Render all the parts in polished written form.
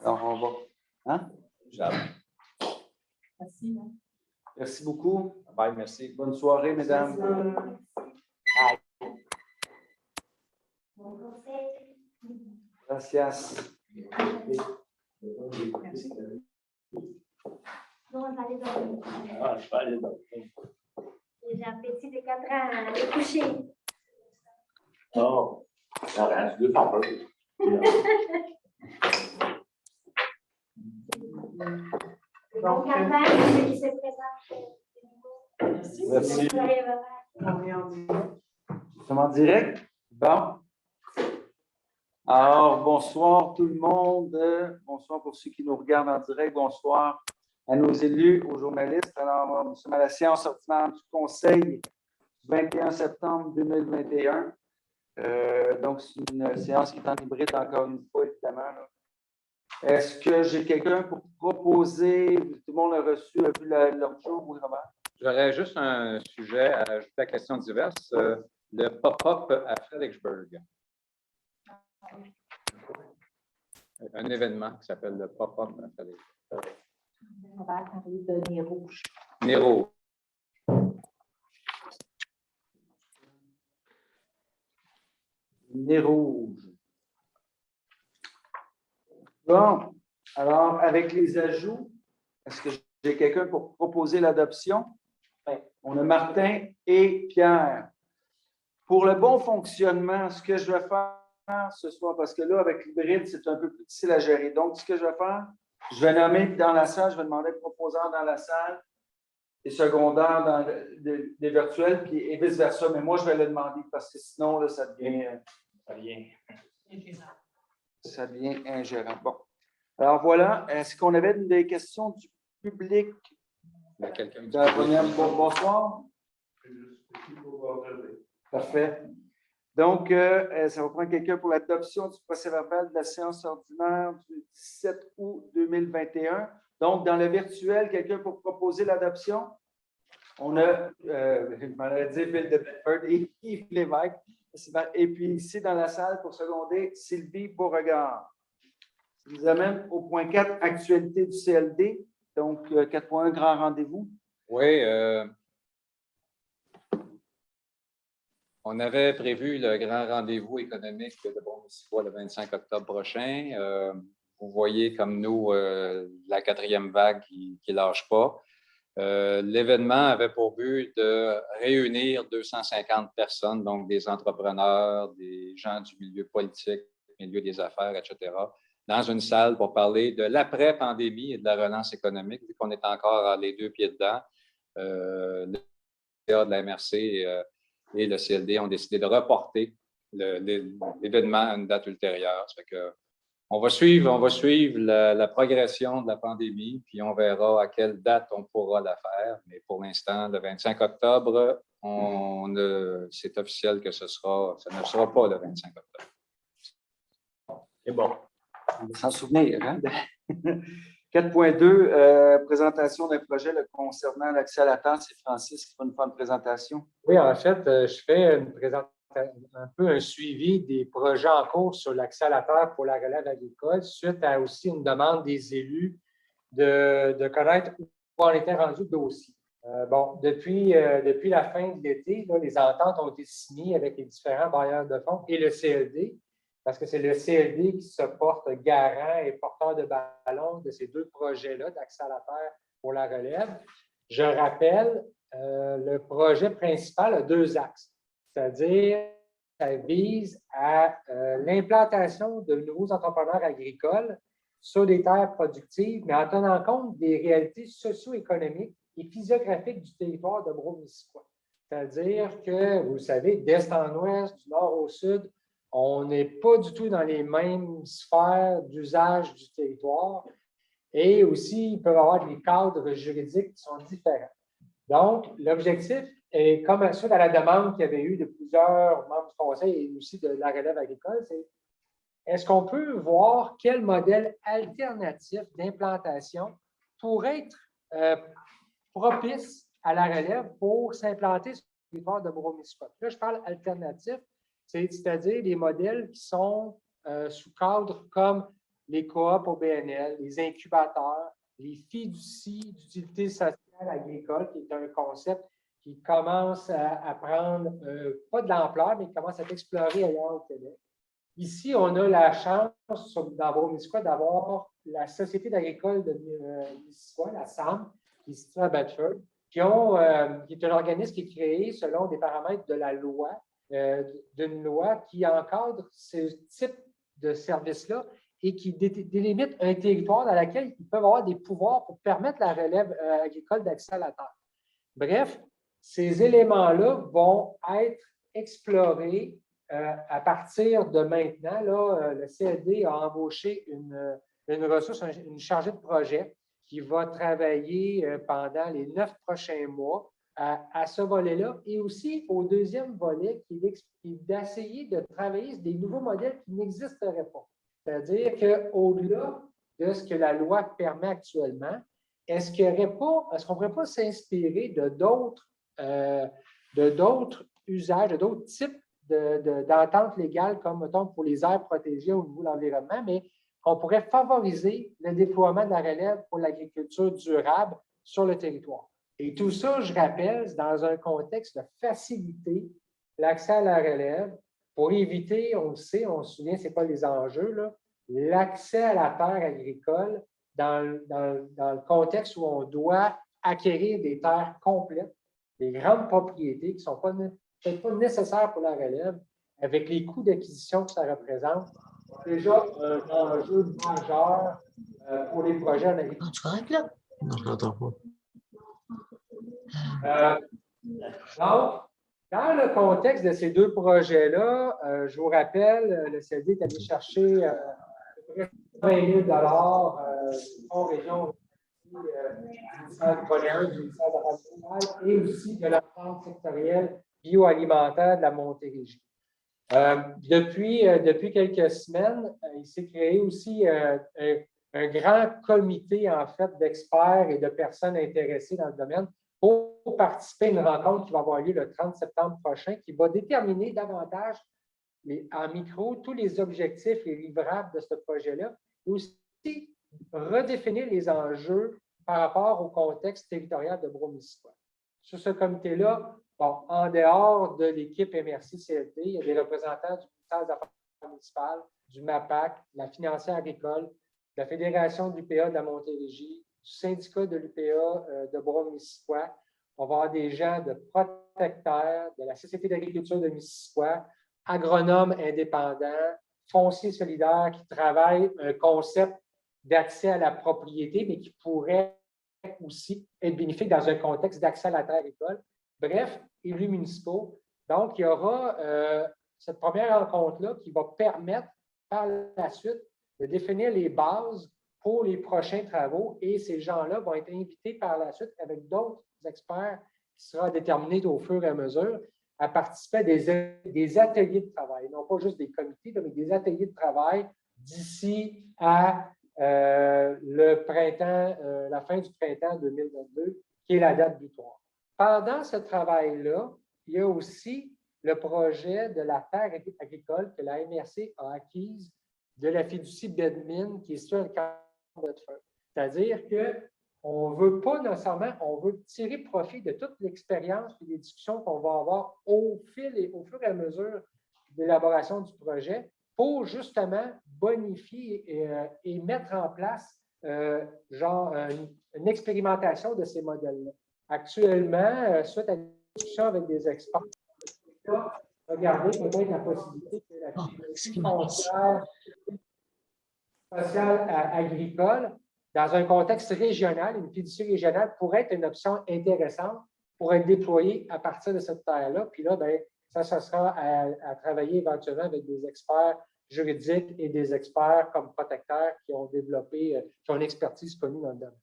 Alors, on va. Hein? Merci. Merci beaucoup. Bye, merci. Bonne soirée, mesdames. Gracias. Merci. Non, on va aller dormir. Ah, je vais aller dans J'ai un petit de 4 ans à aller coucher. Oh, arrête, je vais faire peur. Donc, avant, qui se présente. Merci. Merci. On est en direct. Sommes en direct? Bon. Alors, bonsoir tout le monde. Bonsoir pour ceux qui nous regardent en direct. Bonsoir à nos élus, aux journalistes. Alors, nous sommes à la séance ordinaire du Conseil du 21 septembre 2021. Donc, c'est une séance qui est en hybride encore une fois, évidemment. Là. Est-ce que j'ai quelqu'un pour proposer? Tout le monde a reçu, a vu l'autre jour, oui, Robert? J'aurais juste un sujet à ajouter à la question diverse. Le pop-up à Fredericksburg. Un événement qui s'appelle le pop-up à Fredericksburg. On va parler de nez rouge. Nero. Nez rouge. Bon, alors, avec les ajouts, est-ce que j'ai quelqu'un pour proposer l'adoption? Oui. On a Martin et Pierre. Pour le bon fonctionnement, ce que je vais faire ce soir, parce que là, avec l'hybride, c'est un peu plus difficile à gérer. Donc, ce que je vais faire, je vais nommer dans la salle, je vais demander proposants dans la salle et secondaires dans des virtuels, puis et vice-versa. Mais moi, je vais le demander parce que sinon, là, ça devient ingérable. Bon. Alors voilà. Est-ce qu'on avait des questions du public? Il y a quelqu'un qui Bonsoir. Parfait. Donc, ça va prendre quelqu'un pour l'adoption du procès-verbal de la séance ordinaire du 17 août 2021. Donc, dans le virtuel, quelqu'un pour proposer l'adoption? On a, je m'en avais dit, Bill de Bedford et Yves Lévesque. Et puis ici, dans la salle, pour seconder, Sylvie Beauregard. Ça nous amène au point 4, actualité du CLD. Donc, 4.1, grand rendez-vous. Oui, on avait prévu le grand rendez-vous économique de Bon-Missisquoi le 25 octobre prochain. Vous voyez comme nous la quatrième vague qui ne lâche pas. L'événement avait pour but de réunir 250 personnes, donc des entrepreneurs, des gens du milieu politique, milieu des affaires, etc., dans une salle pour parler de l'après-pandémie et de la relance économique, vu qu'on est encore les deux pieds dedans. Le CA de la MRC et le CLD ont décidé de reporter l'événement à une date ultérieure. Ça fait que on va suivre la progression de la pandémie, puis on verra à quelle date on pourra la faire. Mais pour l'instant, le 25 octobre, c'est officiel que ça ne sera pas le 25 octobre. C'est bon. On va s'en souvenir. Hein? 4.2, présentation d'un projet concernant l'accès à la terre. C'est Francis qui va nous faire une présentation. Oui, en fait, je fais une présentation, un peu un suivi des projets en cours sur l'accès à la terre pour la relève agricole, suite à aussi une demande des élus de connaître où on était rendu le dossier. Depuis la fin de l'été, les ententes ont été signées avec les différents bailleurs de fonds et le CLD, parce que c'est le CLD qui se porte garant et porteur de ballon de ces deux projets-là d'accès à la terre pour la relève. Je rappelle, le projet principal a deux axes, c'est-à-dire ça vise à l'implantation de nouveaux entrepreneurs agricoles sur des terres productives, mais en tenant compte des réalités socio-économiques et physiographiques du territoire de Brome-Missisquoi. C'est-à-dire que, vous le savez, d'est en ouest, du nord au sud, on n'est pas du tout dans les mêmes sphères d'usage du territoire et aussi, il peut y avoir des cadres juridiques qui sont différents. Donc, l'objectif est, comme suite à la demande qu'il y avait eu de plusieurs membres du Conseil et aussi de la relève agricole, c'est est-ce qu'on peut voir quel modèle alternatif d'implantation pourrait être propice à la relève pour s'implanter sur le territoire de Brome-Missisquoi? Là, je parle alternatif c'est-à-dire les modèles qui sont sous cadre comme les coops au BNL, les incubateurs, les fiducies d'utilité sociale agricole, qui est un concept qui commence à prendre, pas de l'ampleur, mais qui commence à être exploré ailleurs au Québec. Ici, on a la chance dans Brome-Missisquoi d'avoir la Société d'agricole de Missisquoi, la SAM, qui est située à Bedford, qui est un organisme qui est créé selon des paramètres de la loi, d'une loi qui encadre ce type de service-là et qui délimite un territoire dans lequel ils peuvent avoir des pouvoirs pour permettre la relève agricole d'accès à la terre. Bref, ces éléments-là vont être explorés à partir de maintenant. Là, le CLD a embauché une ressource, une chargée de projet qui va travailler pendant les 9 prochains mois à ce volet-là et aussi au deuxième volet qui est d'essayer de travailler sur des nouveaux modèles qui n'existeraient pas. C'est-à-dire qu'au-delà de ce que la loi permet actuellement, est-ce qu'on ne pourrait pas s'inspirer de d'autres usages, de d'autres types d'ententes légales, comme, mettons, pour les aires protégées au niveau de l'environnement, mais qu'on pourrait favoriser le déploiement de la relève pour l'agriculture durable sur le territoire. Et tout ça, je rappelle, dans un contexte de faciliter l'accès à la relève pour éviter, on le sait, on se souvient, ce n'est pas les enjeux, l'accès à la terre agricole dans le contexte où on doit acquérir des terres complètes, des grandes propriétés qui ne sont peut-être pas nécessaires pour la relève, avec les coûts d'acquisition que ça représente. C'est déjà un enjeu majeur pour les projets en agriculture. Tu correct, là? Non, je l'entends pas. Donc, dans le contexte de ces deux projets-là, je vous rappelle, le CLD est allé chercher à peu près 20 000 en région du ministère du Bonheur, du ministère de la Santé et aussi de la France sectorielle bioalimentaire de la Montérégie. Depuis quelques semaines, il s'est créé aussi un grand comité en fait d'experts et de personnes intéressées dans le domaine pour participer à une rencontre qui va avoir lieu le 30 septembre prochain, qui va déterminer davantage en micro tous les objectifs et livrables de ce projet-là, et aussi redéfinir les enjeux par rapport au contexte territorial de Brome-Missisquoi. Sur ce comité-là, bon, en dehors de l'équipe MRC-CLT, il y a des représentants du ministère des Affaires municipales, du MAPAC, de la financière agricole, de la Fédération de l'UPA de la Montérégie, du syndicat de l'UPA de Brome-Missisquoi. On va avoir des gens de Protecteur, de la Société d'agriculture de Missisquoi, agronomes indépendants, fonciers solidaires qui travaillent un concept d'accès à la propriété, mais qui pourrait aussi être bénéfique dans un contexte d'accès à la terre agricole. Bref, élus municipaux. Donc, il y aura cette première rencontre-là qui va permettre par la suite de définir les bases pour les prochains travaux et ces gens-là vont être invités par la suite avec d'autres experts qui seront déterminés au fur et à mesure à participer à des ateliers de travail, non pas juste des comités, mais des ateliers de travail d'ici à le printemps, la fin du printemps 2022, qui est la date butoir. Pendant ce travail-là, il y a aussi le projet de la terre agricole que la MRC a acquise de la fiducie Bedmin qui est sur le camp de Bedford. C'est-à-dire qu'on ne veut pas nécessairement, on veut tirer profit de toute l'expérience et les discussions qu'on va avoir au fur et à mesure de l'élaboration du projet pour justement bonifier et mettre en place une expérimentation de ces modèles-là. Actuellement, suite à une discussion avec des experts, regardez peut-être la possibilité que la fiducie foncière sociale agricole, dans un contexte régional, une fiducie régionale pourrait être une option intéressante pour être déployée à partir de cette terre-là. Puis là, bien, ça sera à travailler éventuellement avec des experts juridiques et des experts comme Protecteur qui ont développé, qui ont une expertise connue dans le domaine.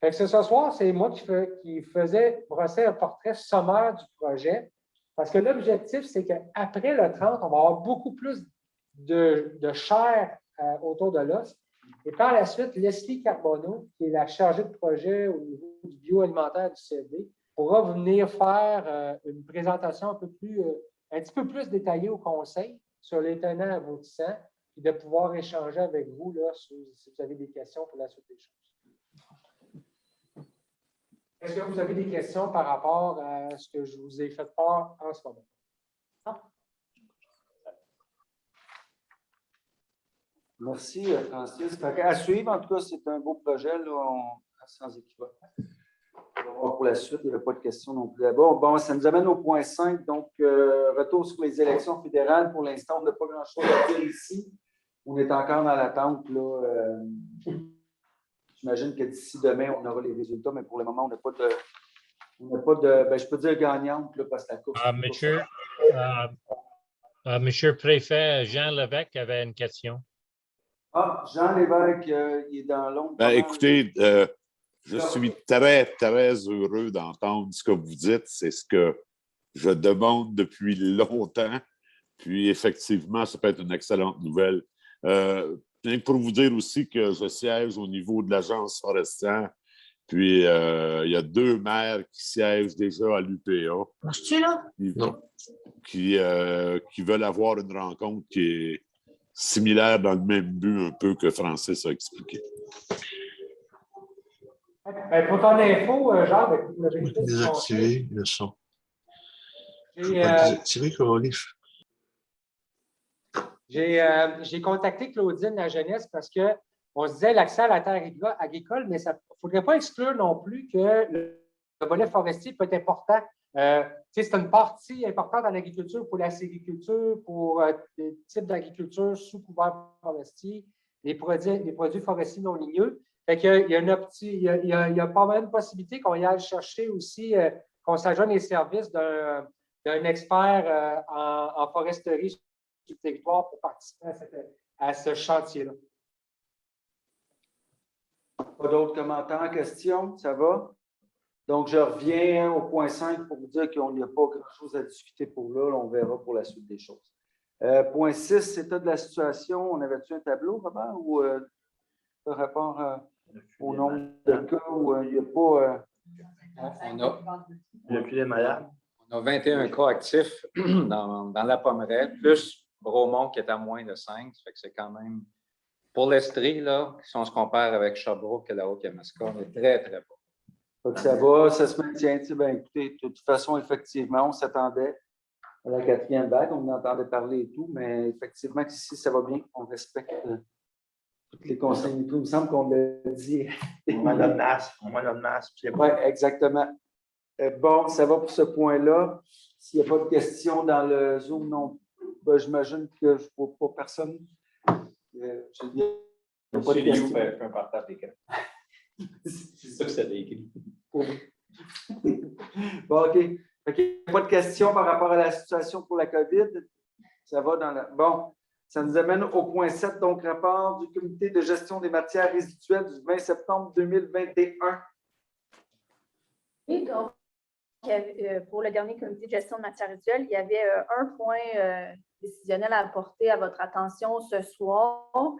Fait que ce soir, c'est moi qui faisais brosser un portrait sommaire du projet, parce que l'objectif, c'est qu'après le 30, on va avoir beaucoup plus de chair autour de l'os. Et par la suite, Leslie Carbonneau, qui est la chargée de projet au niveau du bioalimentaire du CLD, pourra venir faire une présentation un peu plus un petit peu plus détaillé au conseil sur les tenants aboutissants, puis de pouvoir échanger avec vous là, si vous avez des questions pour la suite des choses. Est-ce que vous avez des questions par rapport à ce que je vous ai fait part en ce moment? Merci, Francis. À suivre, en tout cas, c'est un beau projet, là, sans équivoque. On va voir pour la suite, il n'y avait pas de questions non plus là-bas. Bon, ça nous amène au point 5, donc retour sur les élections fédérales. Pour l'instant, on n'a pas grand-chose à dire ici. On est encore dans l'attente, là. J'imagine que d'ici demain, on aura les résultats, mais pour le moment, on n'a pas de, je peux dire gagnante, là, parce que la course. Monsieur le préfet, Jean Lévesque avait une question. Ah, Jean Lévesque, il est dans l'ombre. Écoutez, je suis très, très heureux d'entendre ce que vous dites. C'est ce que je demande depuis longtemps. Puis, effectivement, ça peut être une excellente nouvelle. Pour vous dire aussi que je siège au niveau de l'Agence forestière. Puis, il y a 2 maires qui siègent déjà à l'UPA. Marches-tu là? Non. Qui veulent avoir une rencontre qui est similaire dans le même but un peu que Francis a expliqué. Pour ton info, Jean, vous avez Désactiver le son. Désactiver Corolif. J'ai contacté Claudine La Jeunesse parce qu'on se disait l'accès à la terre agricole, mais il ne faudrait pas exclure non plus que le volet forestier peut être important. C'est une partie importante dans l'agriculture pour la sériculture, pour des types d'agriculture sous couvert forestier, les produits forestiers non ligneux. Fait qu'il y a pas mal de possibilités qu'on y aille chercher aussi, qu'on s'adjoigne les services d'un expert en foresterie sur le territoire pour participer à ce chantier-là. Pas d'autres commentaires, questions? Ça va? Donc, je reviens au point 5 pour vous dire qu'il n'y a pas grand-chose à discuter pour là. On verra pour la suite des choses. Point 6, état de la situation. On avait-tu un tableau, Robert, ou par rapport au nombre de cas où il n'y a pas... Il n'y a plus de malades. On a 21 cas actifs dans la Pommeraie, plus Bromont qui est à moins de 5. Ça fait que c'est quand même, pour l'Estrie, là, si on se compare avec Sherbrooke et la Haute-Yamaska, on est très, très bas. Donc, ça va, ça se maintient. Ben, écoutez, de toute façon, effectivement, on s'attendait à la 4e vague. On en entendait parler et tout, mais effectivement, ici, ça va bien. On respecte toutes les consignes et tout. Il me semble qu'on l'a dit. On met notre masque. Oui, exactement. Bon, ça va pour ce point-là. S'il n'y a pas de questions dans le Zoom, non, ben, j'imagine que je ne vois pas personne. Monsieur Liu fait un partage d'écran. C'est ça que ça décrit. Bon, OK. Il n'y a pas de questions par rapport à la situation pour la COVID. Ça va dans la... Bon, ça nous amène au point 7, donc rapport du comité de gestion des matières résiduelles du 20 septembre 2021. Et donc, pour le dernier comité de gestion de matières résiduelles, il y avait un point décisionnel à apporter à votre attention ce soir.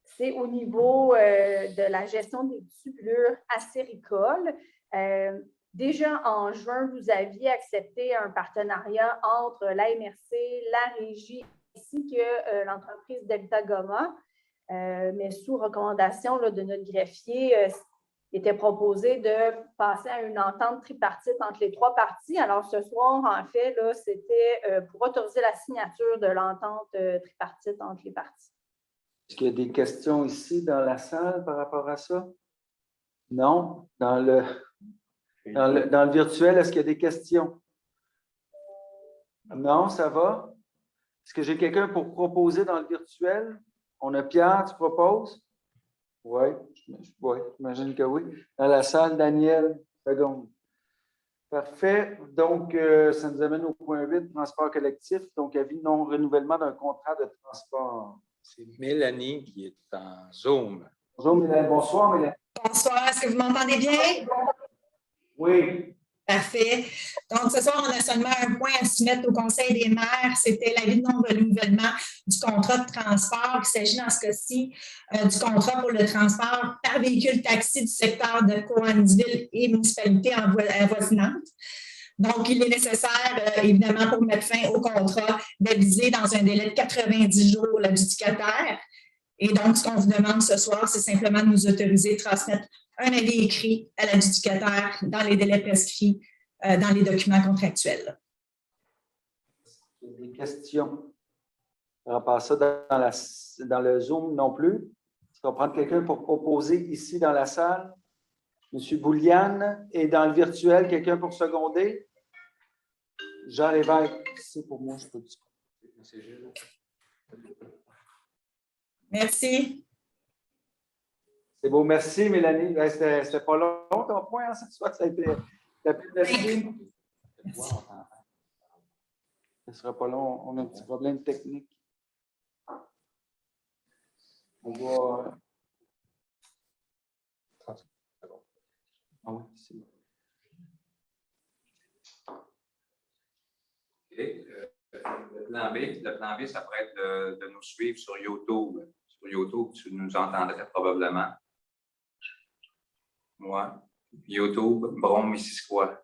C'est au niveau de la gestion des tubulures acéricoles. Déjà en juin, vous aviez accepté un partenariat entre la MRC, la Régie ainsi que l'entreprise Delta Goma, mais sous recommandation là, de notre greffier, il était proposé de passer à une entente tripartite entre les 3 parties. Alors ce soir, en fait, c'était pour autoriser la signature de l'entente tripartite entre les parties. Est-ce qu'il y a des questions ici dans la salle par rapport à ça? Non? Dans le virtuel, est-ce qu'il y a des questions? Non, ça va? Est-ce que j'ai quelqu'un pour proposer dans le virtuel? On a Pierre, tu proposes? Oui, j'imagine que oui. Dans la salle, Daniel, seconde. Parfait. Donc, ça nous amène au point 8, transport collectif. Donc, avis de non-renouvellement d'un contrat de transport. C'est Mélanie qui est en Zoom. Bonjour, Mélanie. Bonsoir, Mélanie. Bonsoir, est-ce que vous m'entendez bien? Oui. Parfait. Donc, ce soir, on a seulement un point à soumettre au Conseil des maires. C'était l'avis de non-renouvellement du contrat de transport. Il s'agit dans ce cas-ci du contrat pour le transport par véhicule taxi du secteur de Cowansville et municipalité avoisinante. Donc, il est nécessaire, évidemment, pour mettre fin au contrat, d'aviser dans un délai de 90 jours l'adjudicataire. Et donc, ce qu'on vous demande ce soir, c'est simplement de nous autoriser à transmettre un avis écrit à l'adjudicataire dans les délais prescrits dans les documents contractuels. Il y a des questions par rapport à ça dans le Zoom non plus. Est-ce qu'on va prendre quelqu'un pour proposer ici dans la salle? M. Bouliane. Et dans le virtuel, quelqu'un pour seconder? Jean Lévesque, c'est pour moi, je peux dire. Merci. C'est beau, merci Mélanie. C'était pas long ton point, hein, cette fois, ça a été rapide. Merci. Ce ne sera pas long, on a un petit problème technique. On va. Ah oui, c'est bon. OK. Le plan B, ça pourrait être de nous suivre sur YouTube. Sur YouTube, tu nous entendrais probablement. Moi, YouTube, Brome-Missisquoi.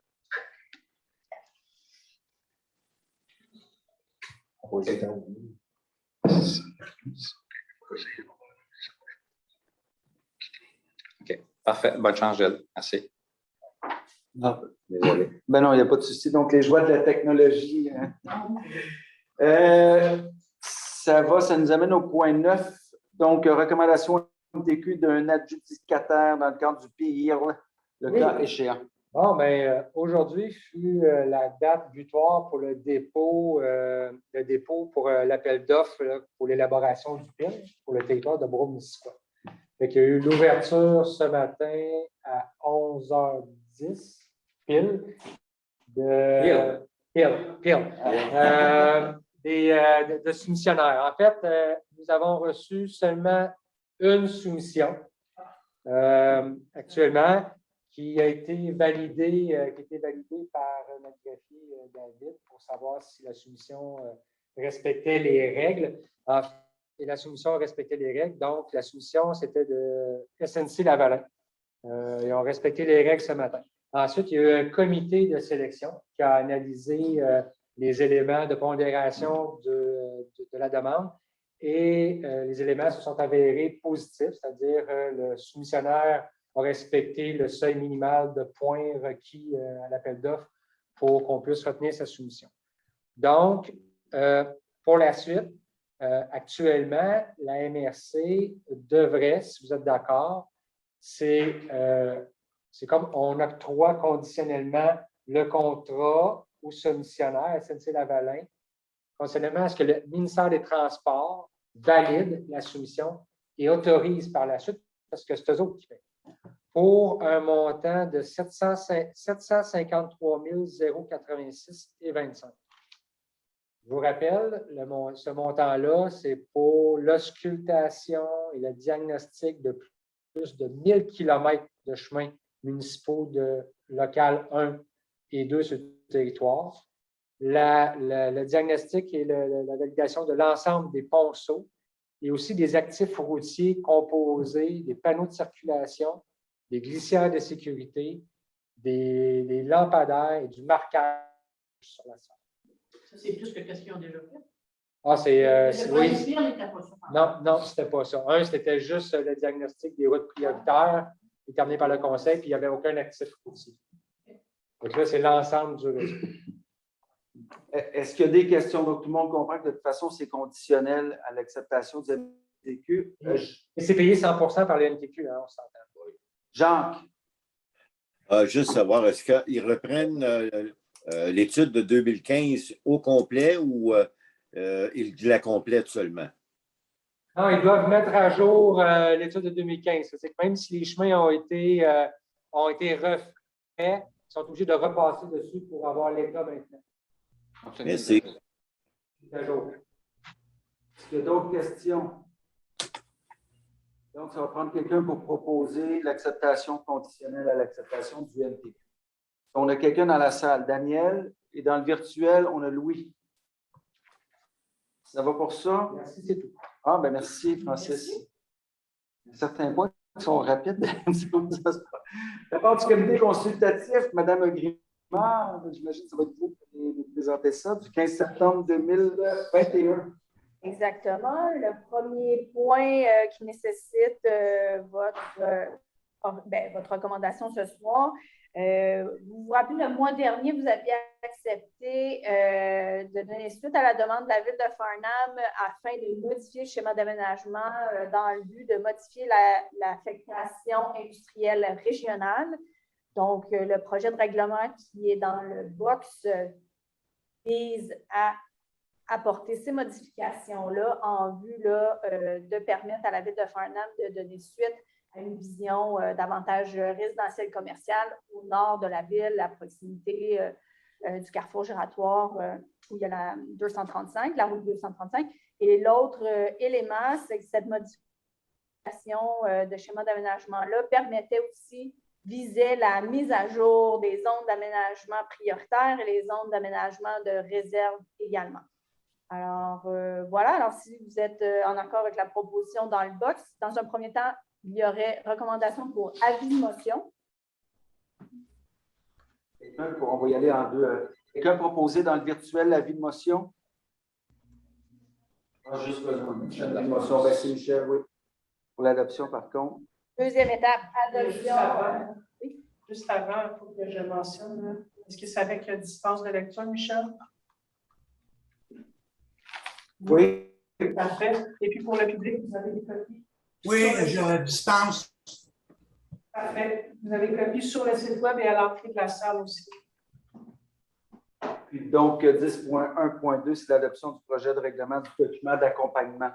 OK, parfait. Bonne chance, Gilles. Merci. Ah. Désolé. Ben non, il n'y a pas de souci. Donc, les joies de la technologie. Hein. Ça nous amène au point 9. Donc, recommandation MTQ d'un adjudicataire dans le cadre du PIRL, le cas échéant. Bon, bien, aujourd'hui fut la date butoir pour le dépôt pour l'appel d'offres pour l'élaboration du PIL pour le territoire de Brome-Missisquoi. Il y a eu l'ouverture ce matin à 11h10, pile, de soumissionnaires. En fait, nous avons reçu seulement une soumission actuellement qui a été validée, par notre greffier David pour savoir si la soumission respectait les règles. Et la soumission respectait les règles. Donc, la soumission, c'était de SNC-Lavalin. Ils ont respecté les règles ce matin. Ensuite, il y a eu un comité de sélection qui a analysé les éléments de pondération de la demande et les éléments se sont avérés positifs, c'est-à-dire le soumissionnaire a respecté le seuil minimal de points requis à l'appel d'offres pour qu'on puisse retenir sa soumission. Donc, pour la suite, actuellement, la MRC devrait, si vous êtes d'accord, c'est comme on octroie conditionnellement le contrat au soumissionnaire SNC-Lavalin, conditionnellement à ce que le ministère des Transports valide la soumission et autorise par la suite, parce que c'est eux autres qui font, pour un montant de 753 086,25. Je vous rappelle, ce montant-là, c'est pour l'auscultation et le diagnostic de plus de 1000 km de chemins municipaux de local 1 et 2 sur le territoire. Le diagnostic et la validation de l'ensemble des ponceaux et aussi des actifs routiers composés, des panneaux de circulation, des glissières de sécurité, des lampadaires et du marquage sur la salle. Ça, c'est plus que ce qu'ils ont déjà fait. Ah, oui. Non, c'était pas ça. Un, c'était juste le diagnostic des routes prioritaires déterminé par le conseil, puis il n'y avait aucun actif routier. Donc là, c'est l'ensemble du réseau. Est-ce qu'il y a des questions? Donc, tout le monde comprend que de toute façon, c'est conditionnel à l'acceptation du MTQ. Et c'est payé 100% par le MTQ, hein, on s'entend. Jacques. Juste savoir, est-ce qu'ils reprennent l'étude de 2015 au complet ou ils la complètent seulement? Non, ils doivent mettre à jour l'étude de 2015. C'est que même si les chemins ont été refaits, ils sont obligés de repasser dessus pour avoir l'état maintenant. Merci. À jour. Est-ce qu'il y a d'autres questions? Donc, ça va prendre quelqu'un pour proposer l'acceptation conditionnelle à l'acceptation du MTQ. On a quelqu'un dans la salle, Daniel, et dans le virtuel, on a Louis. Ça va pour ça? Merci, c'est tout. Ah, ben merci, Francis. Il y a certains points qui sont rapides. La part du comité consultatif, Mme j'imagine que ça va être vous qui nous présenter ça, du 15 septembre 2021. Exactement. Le premier point qui nécessite votre recommandation ce soir. Vous vous rappelez, le mois dernier, vous aviez accepté de donner suite à la demande de la Ville de Farnham afin de modifier le schéma d'aménagement dans le but de modifier l'affectation industrielle régionale. Donc, le projet de règlement qui est dans le box vise à apporter ces modifications-là en vue de permettre à la Ville de Farnham de donner suite à une vision davantage résidentielle commerciale au nord de la ville, à proximité du carrefour giratoire où il y a la 235, la route 235. Et l'autre élément, c'est que cette modification de schéma d'aménagement-là permettait aussi, visait la mise à jour des zones d'aménagement prioritaires et les zones d'aménagement de réserve également. Alors, voilà. Alors, si vous êtes en accord avec la proposition dans le box, dans un premier temps, il y aurait recommandation pour avis de motion. On va y aller en deux. Quelqu'un proposé dans le virtuel l'avis de motion? Juste l'avis de motion, c'est Michel, oui. Pour l'adoption, par contre. Deuxième étape, Juste adoption. avant, juste avant, il faut que je mentionne, est-ce que c'est avec le dispense de lecture, Michel? Oui. Parfait. Et puis pour le public, vous avez des copies? Oui, je dispense. Parfait. Vous avez copies sur le site web et à l'entrée de la salle aussi. Puis donc, 10.1.2, c'est l'adoption du projet de règlement du document d'accompagnement.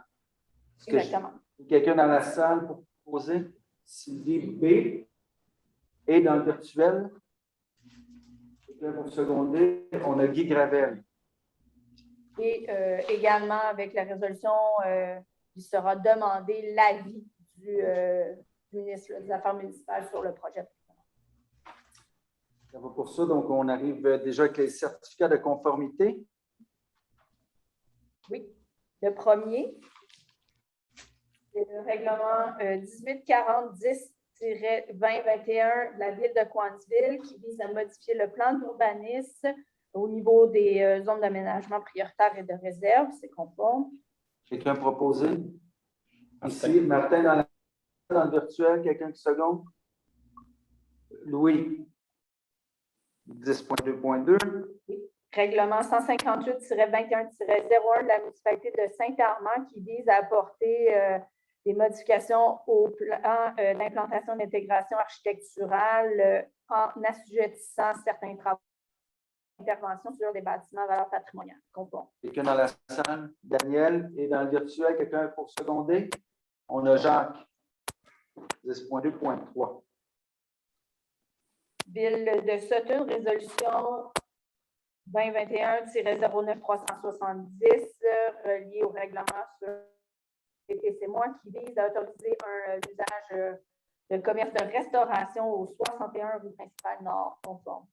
Exactement. Quelqu'un dans la salle pour proposer? Sylvie B. Et dans le virtuel, quelqu'un pour seconder, on a Guy Gravel. Et également, avec la résolution, il sera demandé l'avis du ministre des Affaires municipales sur le projet. Ça va pour ça. Donc, on arrive déjà avec les certificats de conformité. Oui. Le premier, c'est le règlement 1840-10-2021 de la Ville de Cowansville qui vise à modifier le plan d'urbanisme au niveau des zones d'aménagement prioritaires et de réserve. C'est conforme. Quelqu'un proposé? Ici, Martin dans le virtuel, quelqu'un qui seconde? Louis. 10.2.2. Règlement 158-21-01 de la municipalité de Saint-Armand qui vise à apporter des modifications au plan d'implantation d'intégration architecturale en assujettissant certains travaux d'intervention sur des bâtiments à valeur patrimoniale. Conforme. Quelqu'un dans la salle? Daniel. Et dans le virtuel, quelqu'un pour seconder? On a Jacques. 10.2.3. Ville de Sutton, résolution 2021-09370 reliée au règlement sur les PCMOI qui vise à autoriser un usage de commerce de restauration au 61 rue principale Nord, conforme.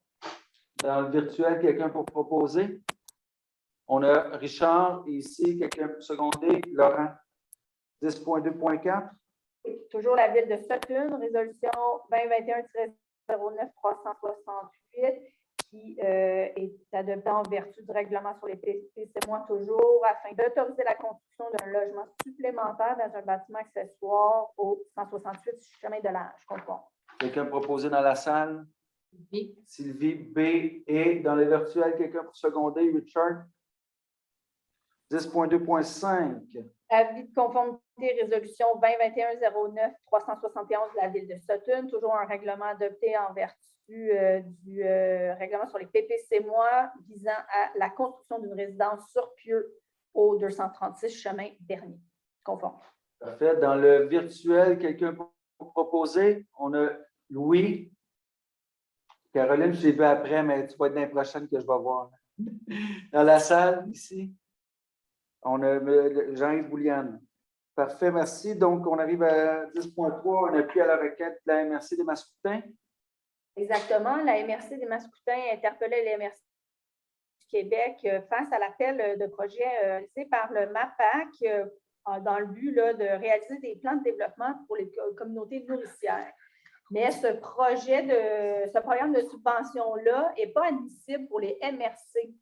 Dans le virtuel, quelqu'un pour proposer? On a Richard et ici, quelqu'un pour seconder? Laurent. 10.2.4. Toujours la Ville de Sutton, résolution 2021-09368 qui est adoptée en vertu du règlement sur les PCMOI toujours afin d'autoriser la construction d'un logement supplémentaire dans un bâtiment accessoire au 168 chemin de l'Âge. Conforme. Quelqu'un proposé dans la salle? Sylvie. Sylvie B. Et dans le virtuel, quelqu'un pour seconder? Richard. 10.2.5. Avis de conformité, résolution 2021-09-371 de la Ville de Sutton, toujours un règlement adopté en vertu du règlement sur les PPCMOI visant à la construction d'une résidence sur pieux au 236 chemin Bernier. Conforme. Parfait. Dans le virtuel, quelqu'un pour proposer? On a Louis. Caroline, je l'ai vu après, mais tu vas être l'année prochaine que je vais voir. Dans la salle, ici, on a Jean-Yves Bouliane. Parfait, merci. Donc, on arrive à 10.3. On appuie à la requête de la MRC des Mascoutins. Exactement. La MRC des Mascoutins interpellait la MRC du Québec face à l'appel de projet lancé par le MAPAC dans le but de réaliser des plans de développement pour les communautés nourricières. Mais ce programme de subvention-là n'est pas admissible pour les MRC.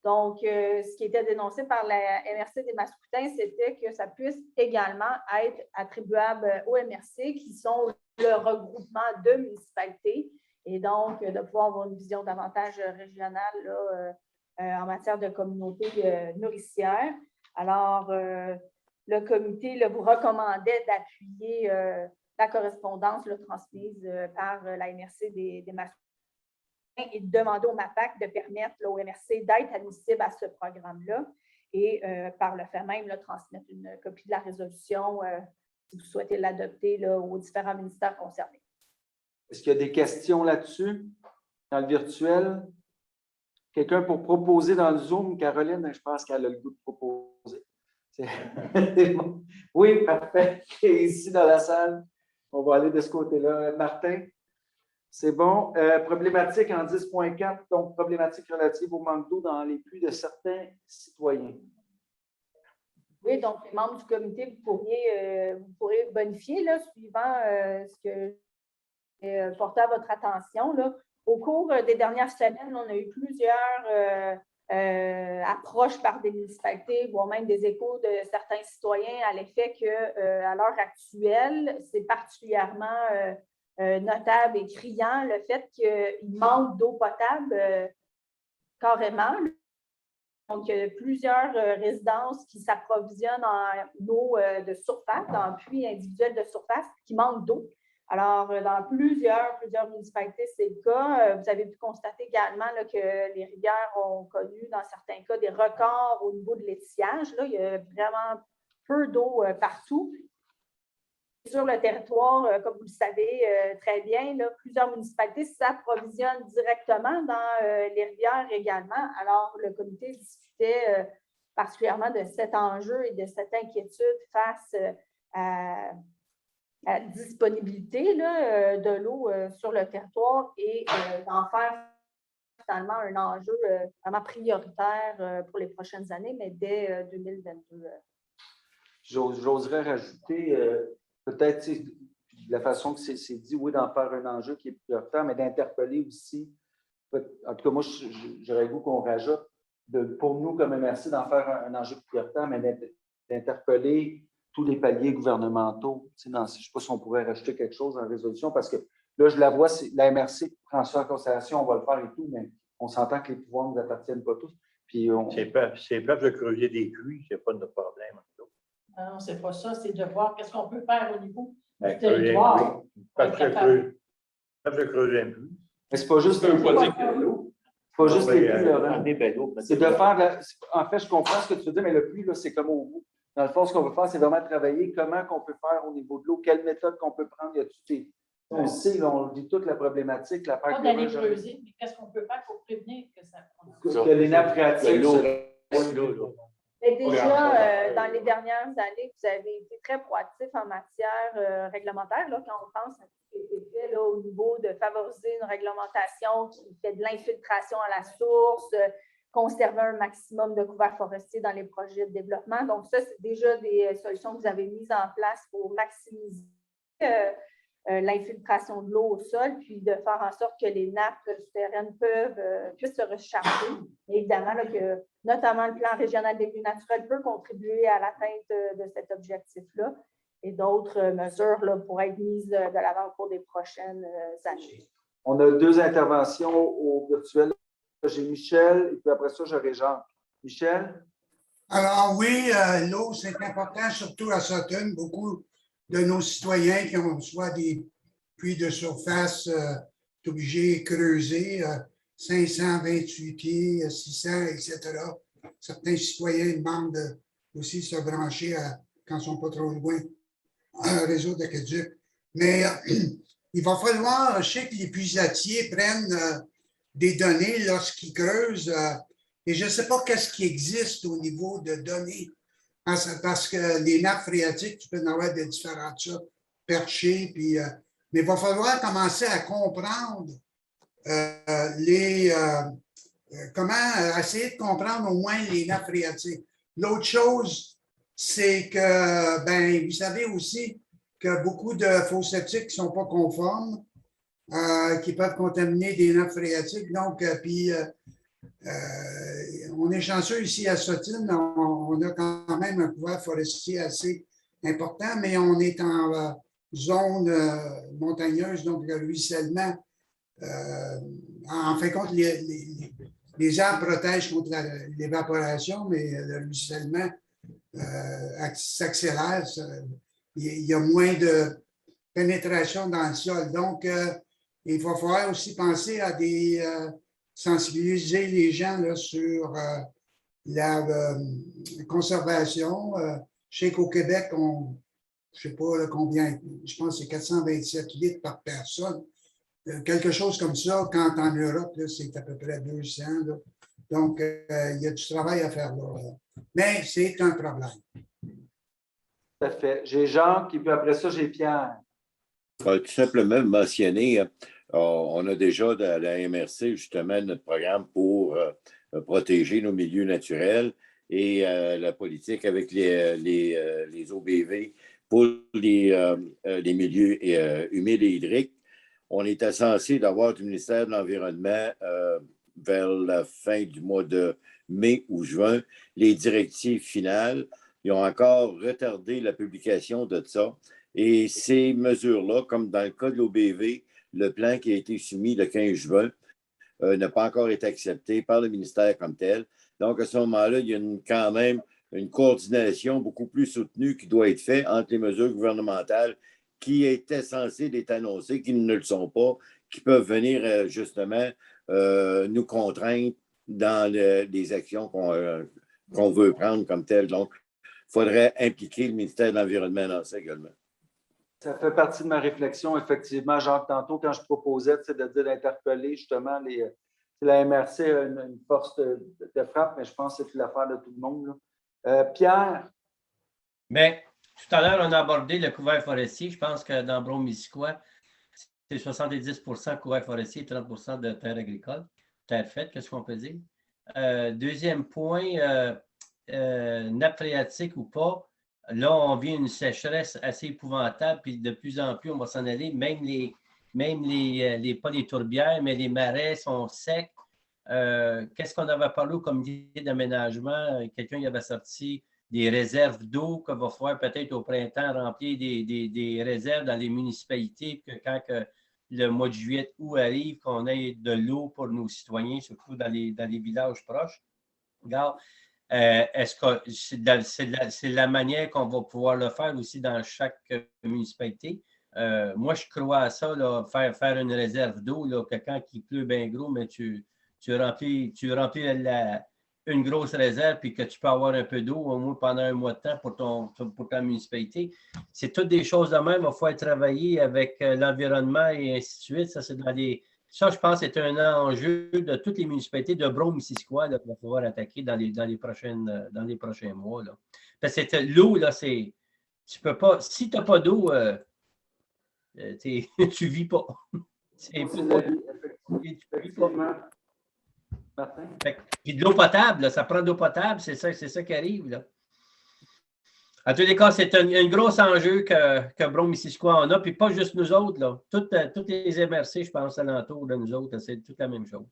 Donc, ce qui était dénoncé par la MRC des Mascoutins, c'était que ça puisse également être attribuable aux MRC, qui sont le regroupement de municipalités, et donc de pouvoir avoir une vision davantage régionale là, en matière de communauté nourricière. Alors, le comité là, vous recommandait d'appuyer la correspondance là, transmise par la MRC des Mascoutins et de demander au MAPAC de permettre là, au MRC d'être admissible à ce programme-là et par le fait même là, transmettre une copie de la résolution si vous souhaitez l'adopter aux différents ministères concernés. Est-ce qu'il y a des questions là-dessus dans le virtuel? Quelqu'un pour proposer dans le Zoom? Caroline, je pense qu'elle a le goût de proposer. Oui, parfait. Et ici dans la salle, on va aller de ce côté-là. Martin? C'est bon. Problématique en 10.4, donc problématique relative au manque d'eau dans les puits de certains citoyens. Oui, donc les membres du comité, vous pourrez bonifier, là, suivant ce que j'ai porté à votre attention. Là. Au cours des dernières semaines, on a eu plusieurs approches par des municipalités, voire même des échos de certains citoyens à l'effet qu'à l'heure actuelle, c'est particulièrement notable et criant le fait qu'il manque d'eau potable carrément. Donc, il y a plusieurs résidences qui s'approvisionnent en eau de surface, en puits individuels de surface, qui manquent d'eau. Alors, dans plusieurs municipalités, c'est le cas. Vous avez pu constater également là, que les rivières ont connu, dans certains cas, des records au niveau de l'étiage. Là, il y a vraiment peu d'eau partout. Sur le territoire, comme vous le savez très bien, là, plusieurs municipalités s'approvisionnent directement dans les rivières également. Alors, le comité discutait particulièrement de cet enjeu et de cette inquiétude face à la disponibilité là, de l'eau sur le territoire et d'en faire finalement un enjeu vraiment prioritaire pour les prochaines années, mais dès 2022. J'oserais rajouter peut-être de la façon que c'est dit, oui, d'en faire un enjeu qui est prioritaire, mais d'interpeller aussi, en tout cas, moi, j'aurais le goût qu'on rajoute, pour nous, comme MRC, d'en faire un enjeu prioritaire, mais d'interpeller tous les paliers gouvernementaux. Je ne sais pas si on pourrait rajouter quelque chose en résolution, parce que là, je la vois, la MRC prend ça en considération, on va le faire et tout, mais on s'entend que les pouvoirs ne nous appartiennent pas tous. C'est plate de creuser des puits, il n'y a pas de problème. Non, c'est pas ça, c'est de voir qu'est-ce qu'on peut faire au niveau du territoire. Pas de creuser un puits. Mais c'est pas juste les puits, c'est de faire, en fait, je comprends ce que tu veux dire, mais le puits, c'est comme au bout. Dans le fond, ce qu'on veut faire, c'est vraiment travailler comment qu'on peut faire au niveau de l'eau, quelle méthode qu'on peut prendre. On sait, on dit toute la problématique, la pas d'aller creuser, mais qu'est-ce qu'on peut faire pour prévenir que ça que les nappes phréatiques. Mais déjà, dans les dernières années, vous avez été très proactif en matière réglementaire, là, quand on pense à ce qui a été fait là, au niveau de favoriser une réglementation qui fait de l'infiltration à la source, conserver un maximum de couverts forestiers dans les projets de développement. Donc, ça, c'est déjà des solutions que vous avez mises en place pour maximiser l'infiltration de l'eau au sol, puis de faire en sorte que les nappes souterraines puissent se recharger. Et évidemment, là, que notamment le plan régional des milieux naturels peut contribuer à l'atteinte de cet objectif-là et d'autres mesures là, pourraient être mises de l'avant au cours des prochaines années. On a 2 interventions au virtuel. J'ai Michel, et puis après ça, j'aurai Jean. Michel? Alors oui, l'eau, c'est important, surtout à Sutton. Beaucoup de nos citoyens qui ont soit des puits de surface obligés de creuser 528 pieds, 600, etc. Certains citoyens demandent aussi de se brancher quand ils ne sont pas trop loin un réseau d'aqueduc. Mais il va falloir, je sais que les puisatiers prennent des données lorsqu'ils creusent et je ne sais pas qu'est-ce qui existe au niveau de données parce que les nappes phréatiques, tu peux en avoir de différentes sortes, perchées, puis, mais il va falloir commencer à comprendre comment essayer de comprendre au moins les nappes phréatiques. L'autre chose, c'est que, vous savez aussi que beaucoup de fosses septiques ne sont pas conformes qui peuvent contaminer des nappes phréatiques. Donc, on est chanceux ici à Sutton. On a quand même un couvert forestier assez important, mais on est en zone montagneuse, donc le ruissellement. En fin de compte, les arbres protègent contre l'évaporation, mais le ruissellement s'accélère. Il y a moins de pénétration dans le sol. Donc, il va falloir aussi penser à sensibiliser les gens là, sur la conservation. Je sais qu'au Québec, je ne sais pas là, combien, je pense que c'est 427 litres par personne. Quelque chose comme ça, quand en Europe, c'est à peu près 200. Là. Donc, il y a du travail à faire là. Mais c'est un problème. Tout à fait. J'ai Jean, puis après ça, j'ai Pierre. Tout simplement mentionner, on a déjà de la MRC, justement, notre programme pour protéger nos milieux naturels et la politique avec les OBV pour les milieux humides et hydriques. On était censé d'avoir du ministère de l'Environnement vers la fin du mois de mai ou juin les directives finales. Ils ont encore retardé la publication de ça. Et ces mesures-là, comme dans le cas de l'OBV, le plan qui a été soumis le 15 juin n'a pas encore été accepté par le ministère comme tel. Donc, à ce moment-là, il y a quand même une coordination beaucoup plus soutenue qui doit être faite entre les mesures gouvernementales qui étaient censées être annoncées, qui ne le sont pas, qui peuvent venir justement nous contraindre dans les actions qu'on veut prendre comme telles. Donc, il faudrait impliquer le ministère de l'Environnement dans ça également. Ça fait partie de ma réflexion, effectivement, Jacques, tantôt, quand je proposais d'interpeller justement la MRC a une force de frappe, mais je pense que c'est l'affaire de tout le monde. Pierre? Bien, tout à l'heure, on a abordé le couvert forestier. Je pense que dans Brome-Missisquoi, c'est 70 couvert forestier et 30 de terre agricole, terre faite, qu'est-ce qu'on peut dire? Deuxième point, nappe phréatique ou pas, là, on vit une sécheresse assez épouvantable, puis de plus en plus, on va s'en aller. Même pas les tourbières, mais les marais sont secs. Qu'est-ce qu'on avait parlé au comité d'aménagement? Quelqu'un y avait sorti des réserves d'eau qu'il va falloir peut-être au printemps remplir des réserves dans les municipalités, que quand le mois de juillet, août arrive, qu'on ait de l'eau pour nos citoyens, surtout dans les villages proches. Regarde, est-ce que c'est la manière qu'on va pouvoir le faire aussi dans chaque municipalité? Moi, je crois à ça, là, faire une réserve d'eau, que quand il pleut bien gros, mais tu remplis une grosse réserve puis que tu peux avoir un peu d'eau au moins pendant un mois de temps pour ta municipalité. C'est toutes des choses de même. Il va falloir travailler avec l'environnement et ainsi de suite. Ça, je pense que c'est un enjeu de toutes les municipalités de Brome-Missisquoi qu'on va pouvoir attaquer dans les prochains mois. Là. Parce que l'eau, là, tu peux pas. Si tu n'as pas d'eau, tu ne vis pas. Tu vis pas. Martin? Puis de l'eau potable, là, ça prend de l'eau potable, c'est ça qui arrive. Là. En tous les cas, c'est un gros enjeu que Brome-Missisquoi en a, puis pas juste nous autres. Là. Toutes les MRC, je pense, alentour de nous autres, c'est toute la même chose.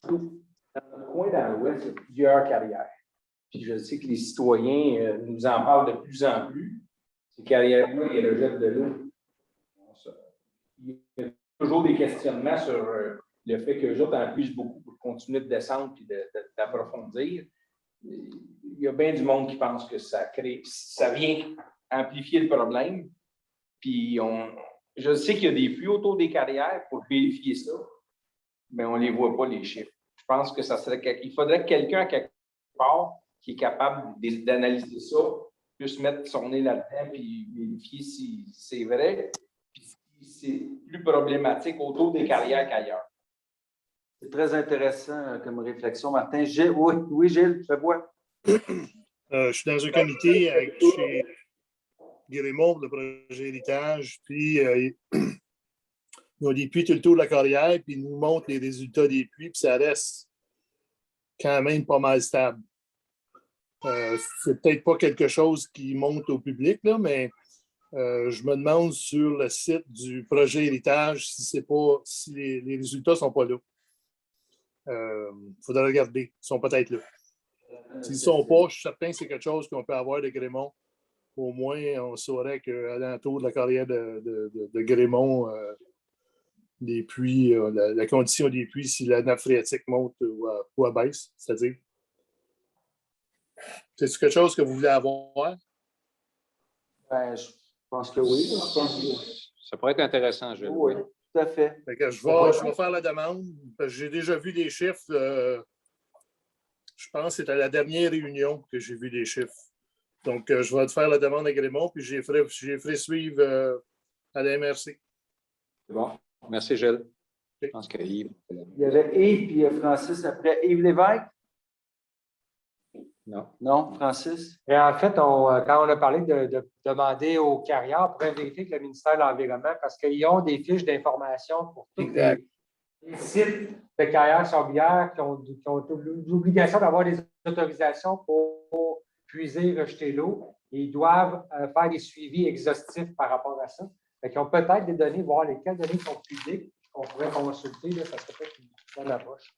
Dans le coin dans l'ouest, il y a plusieurs carrières. Puis je sais que les citoyens nous en parlent de plus en plus. Ces carrières-là, ils rejettent de l'eau. Il y a toujours des questionnements sur le fait qu'eux autres en puissent beaucoup pour continuer de descendre et d'approfondir. Il y a bien du monde qui pense que ça vient amplifier le problème. Puis je sais qu'il y a des flux autour des carrières pour vérifier ça, mais on ne les voit pas, les chiffres. Je pense que il faudrait que quelqu'un à quelque part qui est capable d'analyser ça puisse mettre son nez là-dedans et vérifier si c'est vrai, puis si c'est plus problématique autour des carrières qu'ailleurs. C'est très intéressant comme réflexion, Martin. Oui, Gilles, je vois. Je suis dans un comité chez Guy-Raymond pour le projet héritage, puis ils ont des puits tout le tour de la carrière, puis ils nous montrent les résultats des puits, puis ça reste quand même pas mal stable. C'est peut-être pas quelque chose qui monte au public, là, mais Je me demande sur le site du projet Héritage si les résultats ne sont pas là. Il faudra regarder. Ils sont peut-être là. S'ils ne sont pas, je suis certain que c'est quelque chose qu'on peut avoir de Grémont. Au moins, on saurait qu'à l'entour de la carrière de Grémont, les puits, la condition des puits, si la nappe phréatique monte ou abaisse, c'est-à-dire. C'est-tu quelque chose que vous voulez avoir? Ben, je pense que oui. Je pense que... Ça pourrait être intéressant, Gilles. Oui, tout à fait. Fait que je vais faire la demande. Parce que j'ai déjà vu des chiffres. Je pense que c'était à la dernière réunion que j'ai vu des chiffres. Donc, je vais te faire la demande à Grémont, puis je les ferai suivre à la MRC. C'est bon. Merci, Gilles. Je pense que Yves. Il y avait Yves puis Francis après. Yves Lévesque? Non. Non, Francis? Et en fait, quand on a parlé de demander aux carrières, on pourrait vérifier que le ministère de l'Environnement, parce qu'ils ont des fiches d'information pour tous les sites de carrières sablières qui ont l'obligation d'avoir des autorisations pour puiser, rejeter l'eau. Et ils doivent faire des suivis exhaustifs par rapport à ça. Ils ont peut-être des données, voir lesquelles données sont publiques, qu'on pourrait consulter. Là, ça serait peut-être une bonne approche.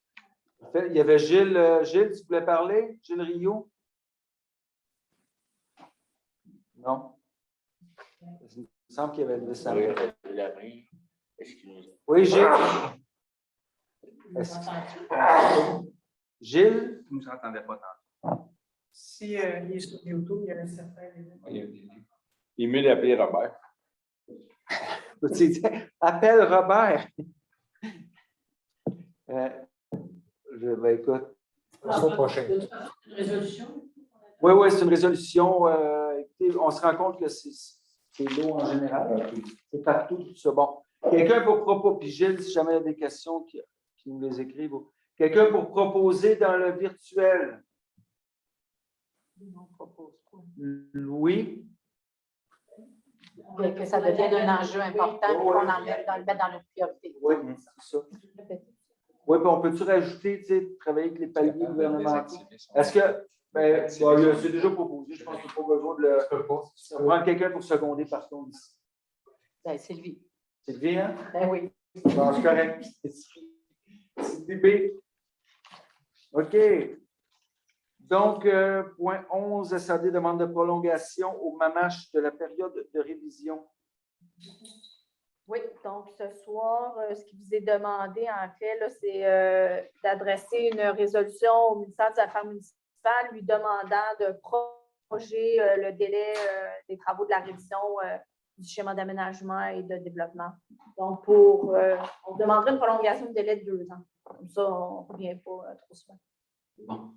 Il y avait Gilles. Gilles, tu voulais parler? Gilles Rio? Non. Il me semble qu'il y avait levé sa main. Oui, Gilles. Gilles? Vous ne nous entendez pas tant. Si il est sur YouTube, il y a un certain. Il m'est appelé Robert. Appelle Robert. Écoute. La semaine prochaine. Une résolution? Oui, c'est une résolution. Écoutez, on se rend compte que c'est l'eau en général. C'est partout, tout ça. Bon. Quelqu'un pour proposer, puis Gilles, si jamais il y a des questions, qui nous les écrivent. Quelqu'un pour proposer dans le virtuel? Louis? Que ça devienne un enjeu important et qu'on en mette dans nos priorités. Oui, c'est ça. Oui, puis on peut-tu rajouter, tu sais, travailler avec les paliers gouvernementaux? Est-ce que, c'est déjà proposé, je pense qu'il n'y a pas besoin de le... Ça va prendre quelqu'un pour seconder par contre ici. Ben, Sylvie. Sylvie, hein? Ben oui. Bon, c'est correct. C'est DB. OK. Donc, point 11, SAD demande de prolongation au MAMACH de la période de révision. Oui, donc ce soir, ce qui vous est demandé, en fait, c'est d'adresser une résolution au ministère des Affaires municipales lui demandant de prolonger le délai des travaux de la révision du schéma d'aménagement et de développement. Donc, on demanderait une prolongation de délai de 2 ans. Comme ça, on ne revient pas trop souvent. Bon.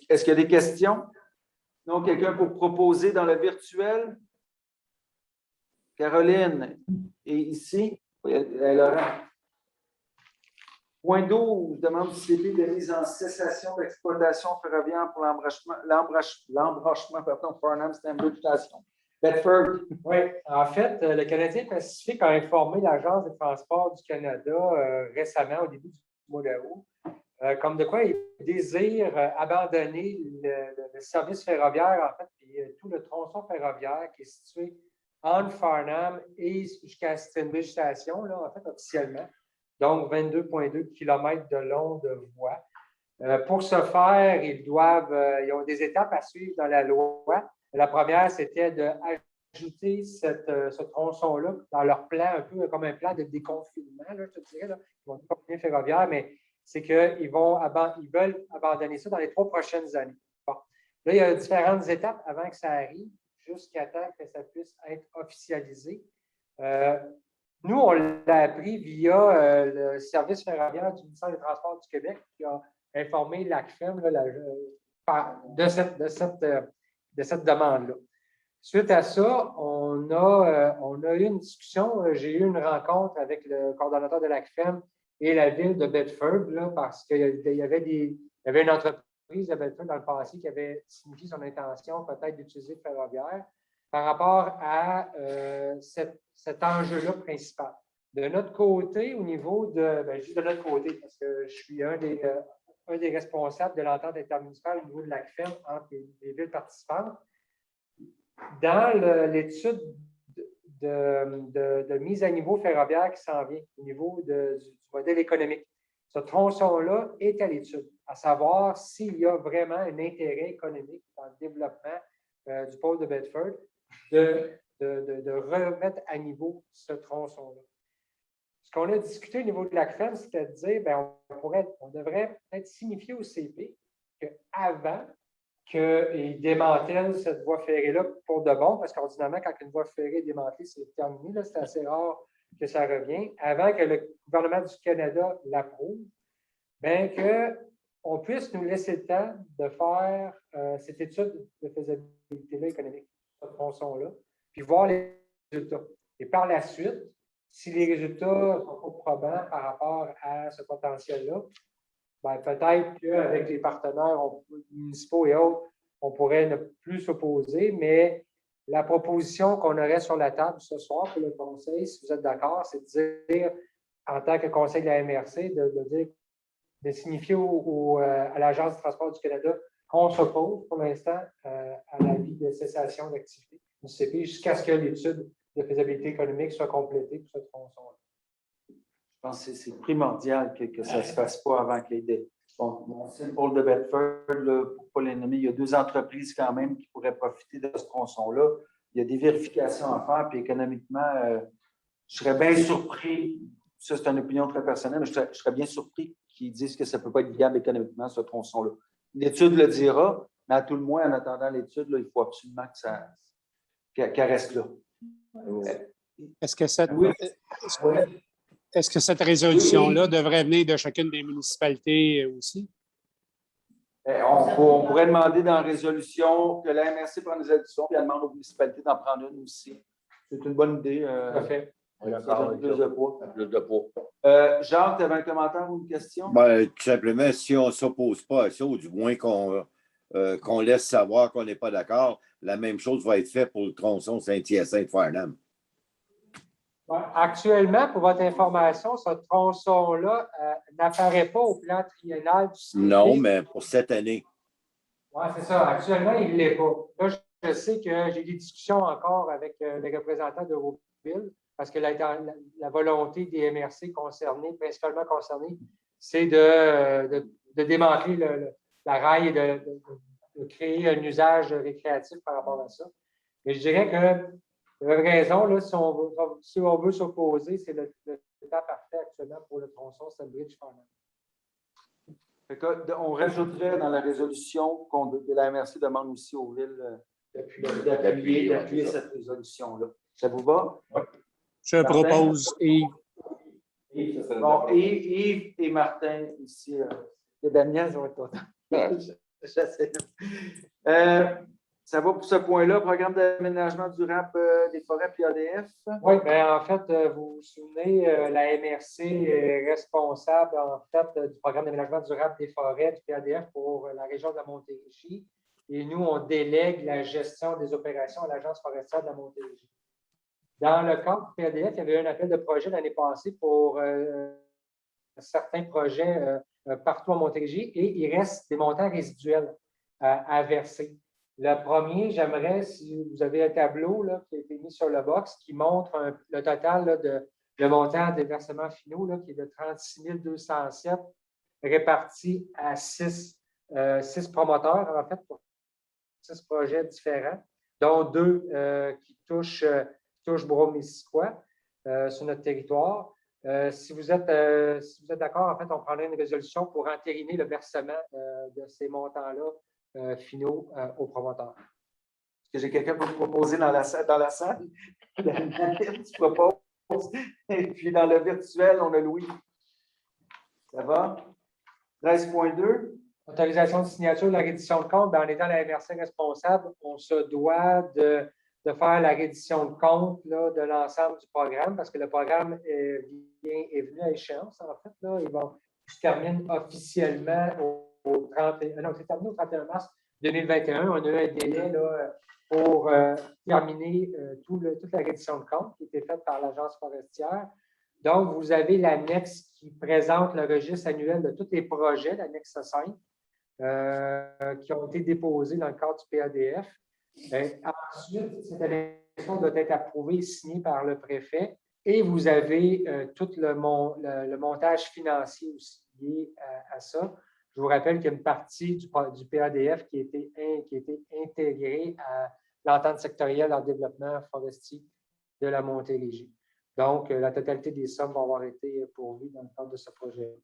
Est-ce qu'il y a des questions? Donc, quelqu'un pour proposer dans le virtuel? Caroline est ici. Laurent. Point 12, demande du CP de mise en cessation d'exploitation ferroviaire pour l'embranchement Farnham-Stanbridge Station. Bedford. Oui, en fait, le Canadien Pacifique a informé l'Agence des transports du Canada récemment, au début du mois d'août, comme de quoi il désire abandonner le service ferroviaire, en fait, et tout le tronçon ferroviaire qui est situé entre Farnham et jusqu'à Stanbridge Station, là, en fait, officiellement. Donc, 22,2 km de long de voie. Pour ce faire, ils ont des étapes à suivre dans la loi. La première, c'était d'ajouter ce tronçon-là dans leur plan, un peu comme un plan de déconfinement, là, je te dirais. Là. Ils vont déconfiner ferroviaire, mais c'est qu'ils veulent abandonner ça dans les 3 prochaines années. Bon. Là, il y a différentes étapes avant que ça arrive, jusqu'à temps que ça puisse être officialisé. Nous, on l'a appris via le service ferroviaire du ministère des Transports du Québec qui a informé l'ACFEM de cette demande-là. Suite à ça, on a eu une discussion. J'ai eu une rencontre avec le coordonnateur de l'ACFEM et la ville de Bedford, là, parce qu'il y avait une entreprise de Bedford dans le passé qui avait signifié son intention peut-être d'utiliser le ferroviaire par rapport à cet enjeu-là principal. De notre côté, au niveau je dis de notre côté, parce que je suis un des responsables de l'entente intermunicipale au niveau de l'ACFEM entre les villes participantes, Dans l'étude de mise à niveau ferroviaire qui s'en vient au niveau du modèle économique, ce tronçon-là est à l'étude, à savoir s'il y a vraiment un intérêt économique dans le développement du pôle de Bedford de remettre à niveau ce tronçon-là. Ce qu'on a discuté au niveau de la CREM, c'était de dire, bien, on devrait peut-être signifier au CP qu'avant qu'ils démantèlent cette voie ferrée-là pour de bon, parce qu'ordinairement, quand une voie ferrée est démantelée, c'est terminé, c'est assez rare que ça revienne, avant que le gouvernement du Canada l'approuve, bien qu'on puisse nous laisser le temps de faire cette étude de faisabilité-là économique, ce tronçon-là, puis voir les résultats. Et par la suite, si les résultats sont pas probants par rapport à ce potentiel-là, ben, peut-être qu'avec les partenaires municipaux et autres, on pourrait ne plus s'opposer, mais la proposition qu'on aurait sur la table ce soir pour le conseil, si vous êtes d'accord, c'est de dire, en tant que conseil de la MRC, de signifier à l'Agence du transport du Canada qu'on s'oppose pour l'instant à l'avis de cessation d'activité du CP jusqu'à ce que l'étude de faisabilité économique soit complétée pour ce tronçon-là. Je pense que c'est primordial que ça ne se fasse pas avant qu'il y ait des. Bon, c'est le pôle de Bedford, là, pour ne pas les nommer, il y a 2 entreprises quand même qui pourraient profiter de ce tronçon-là. Il y a des vérifications à faire, puis économiquement, je serais bien surpris, ça c'est une opinion très personnelle, mais je serais bien surpris qu'ils disent que ça ne peut pas être viable économiquement, ce tronçon-là. L'étude le dira, mais à tout le moins, en attendant l'étude, il faut absolument qu'elle reste là. Est-ce que cette résolution-là devrait venir de chacune des municipalités aussi? On pourrait demander dans la résolution que la MRC prenne des additions, puis elle demande aux municipalités d'en prendre une aussi. C'est une bonne idée. Parfait. Plus de poids. Plus de poids. Jacques, tu avais un commentaire ou une question? Ben, tout simplement, si on ne s'oppose pas à ça, ou du moins qu'on laisse savoir qu'on n'est pas d'accord, la même chose va être faite pour le tronçon Saint-Hyacinthe-Farnham. Actuellement, pour votre information, ce tronçon-là n'apparaît pas au plan triennal du CP. Non, mais pour cette année. Oui, c'est ça. Actuellement, il ne l'est pas. Là, je sais que j'ai des discussions encore avec les représentants d'Euroville, parce que la volonté des MRC concernés, principalement concernés, c'est de démanteler la rail et de créer un usage récréatif par rapport à ça. Mais je dirais que vous avez raison, là, si on veut s'opposer, c'est le temps parfait actuellement pour le tronçon Sandbridge-Farnham. On rajouterait dans la résolution que la MRC demande aussi aux villes d'appuyer cette résolution-là. Ça vous va? Oui. Je propose Yves. Bon, Yves et Martin ici. Et Damien, ça va être content. Ça va pour ce point-là, programme d'aménagement durable des forêts puis ADF? Oui, bien, en fait, vous vous souvenez, la MRC est responsable, en fait, du programme d'aménagement durable des forêts du PADF pour la région de la Montérégie. Et nous, on délègue la gestion des opérations à l'Agence forestière de la Montérégie. Dans le cadre du PADF, il y avait un appel de projet l'année passée pour certains projets partout en Montérégie et il reste des montants résiduels à verser. Le premier, j'aimerais, si vous avez un tableau là, qui a été mis sur le box, qui montre le total là, de montant des versements finaux, là, qui est de 36 207, répartis à 6 promoteurs, en fait, pour 6 projets différents, dont 2 qui touchent Brome-Missisquoi sur notre territoire. Si vous êtes d'accord, en fait, on prendrait une résolution pour entériner le versement de ces montants-là finaux aux promoteurs. Est-ce que j'ai quelqu'un pour proposer dans la salle? Tu proposes. Et puis dans le virtuel, on a Louis. Ça va? 13.2. Autorisation de signature de la reddition de compte. En étant la MRC responsable, on se doit de faire la reddition de compte là, de l'ensemble du programme parce que le programme est venu à échéance, en fait. Là. Il se termine officiellement au 31 mars 2021. On a eu un délai là, pour terminer toute la reddition de compte qui a été faite par l'Agence forestière. Donc, vous avez l'annexe qui présente le registre annuel de tous les projets, l'annexe 5, qui ont été déposés dans le cadre du PADF. Ensuite, cette élection doit être approuvée et signée par le préfet. Et vous avez tout le montage financier aussi lié à ça. Je vous rappelle qu'il y a une partie du PADF qui a été intégrée à l'entente sectorielle en développement forestier de la Montérégie. Donc, la totalité des sommes vont avoir été pourvues dans le cadre de ce projet.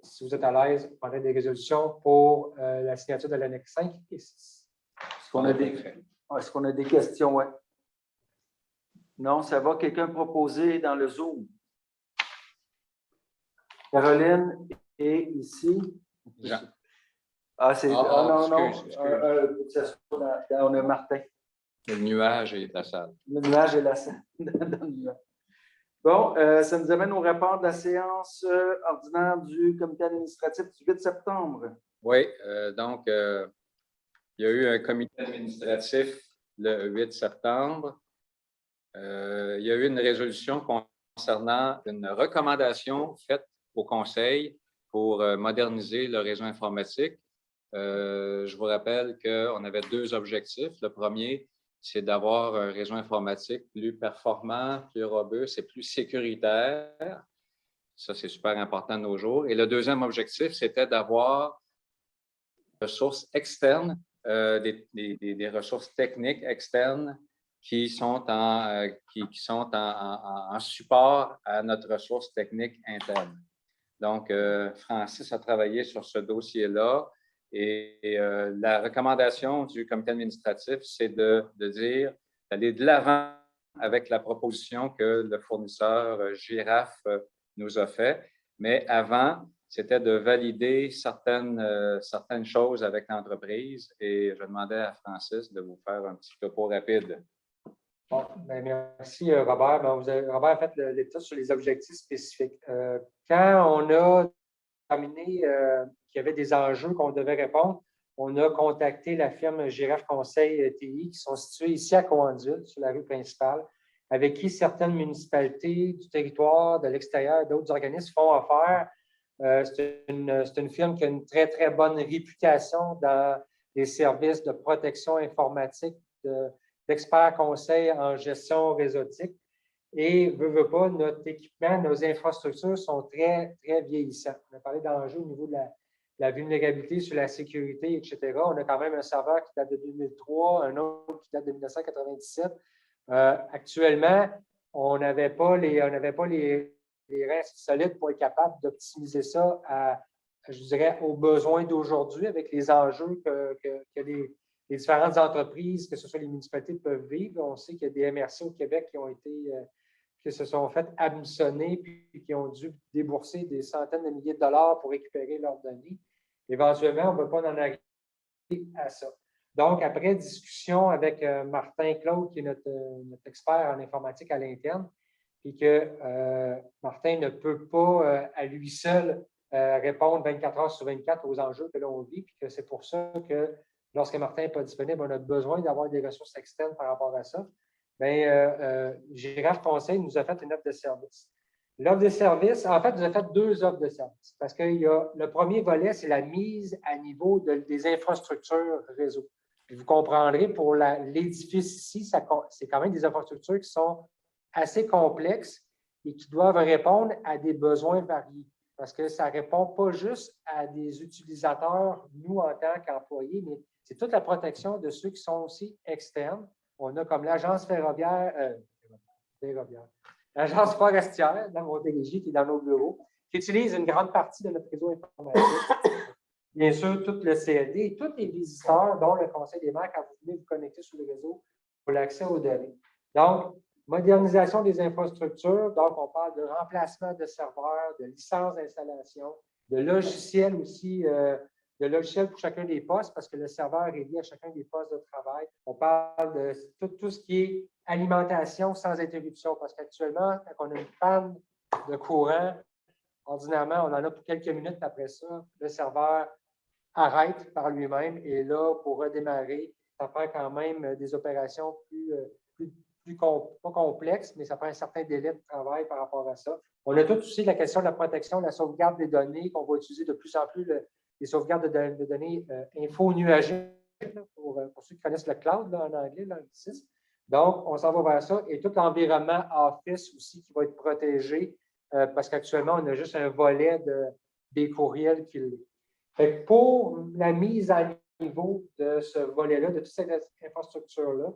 Si vous êtes à l'aise, on prendrait des résolutions pour la signature de l'annexe 5 et 6. Est-ce qu'on a des questions? Ouais. Non, ça va. Quelqu'un proposer dans le Zoom? Caroline est ici. Jean. Ah, c'est. Non. Excuse. On a Martin. Le nuage est la salle. Le nuage est la salle. Bon, ça nous amène au rapport de la séance ordinaire du comité administratif du 8 septembre. Oui, donc, il y a eu un comité administratif le 8 septembre. Il y a eu une résolution concernant une recommandation faite au Conseil pour moderniser le réseau informatique. Je vous rappelle qu'on avait 2 objectifs. Le premier, c'est d'avoir un réseau informatique plus performant, plus robuste et plus sécuritaire. Ça, c'est super important de nos jours. Et le deuxième objectif, c'était d'avoir des ressources externes, des ressources techniques externes qui sont en support à notre ressource technique interne. Donc, Francis a travaillé sur ce dossier-là et la recommandation du comité administratif, c'est d'aller de l'avant avec la proposition que le fournisseur Girafe nous a fait. Mais avant, c'était de valider certaines choses avec l'entreprise et je demandais à Francis de vous faire un petit topo rapide. Bon, merci Robert. Robert a fait l'état sur les objectifs spécifiques. Quand on a terminé qu'il y avait des enjeux qu'on devait répondre, on a contacté la firme Girafe Conseil TI qui sont situés ici à Coandule, sur la rue principale, avec qui certaines municipalités du territoire, de l'extérieur, d'autres organismes font affaire. C'est une firme qui a une très, très bonne réputation dans les services de protection informatique, d'experts conseils en gestion réseautique. Et, veut pas, notre équipement, nos infrastructures sont très, très vieillissants. On a parlé d'enjeux au niveau de la vulnérabilité sur la sécurité, etc. On a quand même un serveur qui date de 2003, un autre qui date de 1997. Actuellement, on n'avait pas les reins solides pour être capable d'optimiser ça je dirais, aux besoins d'aujourd'hui avec les enjeux que les différentes entreprises, que ce soit les municipalités, peuvent vivre. On sait qu'il y a des MRC au Québec qui se sont fait hameçonner puis qui ont dû débourser des centaines de milliers de dollars pour récupérer leurs données. Éventuellement, on ne va pas en arriver à ça. Donc, après discussion avec Martin Claude, qui est notre expert en informatique à l'interne, puis que Martin ne peut pas à lui seul répondre 24 heures sur 24 aux enjeux que l'on vit, puis que c'est pour ça que lorsque Martin n'est pas disponible, on a besoin d'avoir des ressources externes par rapport à ça. Bien, Girafe Conseil nous a fait une offre de service. L'offre de service, en fait, nous a fait 2 offres de service parce que le premier volet, c'est la mise à niveau des infrastructures réseau. Puis vous comprendrez, pour l'édifice ici, c'est quand même des infrastructures qui sont assez complexes et qui doivent répondre à des besoins variés. Parce que ça ne répond pas juste à des utilisateurs, nous, en tant qu'employés, mais c'est toute la protection de ceux qui sont aussi externes. On a comme l'agence l'agence forestière dans Montérégie, qui est dans nos bureaux, qui utilise une grande partie de notre réseau informatique. Bien sûr, tout le CLD et tous les visiteurs, dont le Conseil des maires, quand vous venez vous connecter sur le réseau, pour l'accès aux données. Donc, modernisation des infrastructures, donc on parle de remplacement de serveurs, de licences d'installation, de logiciels aussi, de logiciels pour chacun des postes, parce que le serveur est lié à chacun des postes de travail. On parle de tout ce qui est alimentation sans interruption, parce qu'actuellement, quand on a une panne de courant, ordinairement, on en a pour quelques minutes. Après ça, le serveur arrête par lui-même et là, pour redémarrer, ça prend quand même des opérations pas complexes, mais ça prend un certain délai de travail par rapport à ça. On a tout aussi la question de la protection, de la sauvegarde des données, qu'on va utiliser de plus en plus, les sauvegardes de données info-nuagées pour ceux qui connaissent le cloud là, en anglais, l'anglicisme. Donc, on s'en va vers ça. Et tout l'environnement Office aussi qui va être protégé parce qu'actuellement, on a juste un volet des courriels qui l'est. Fait que pour la mise à niveau de ce volet-là, de toute cette infrastructure-là,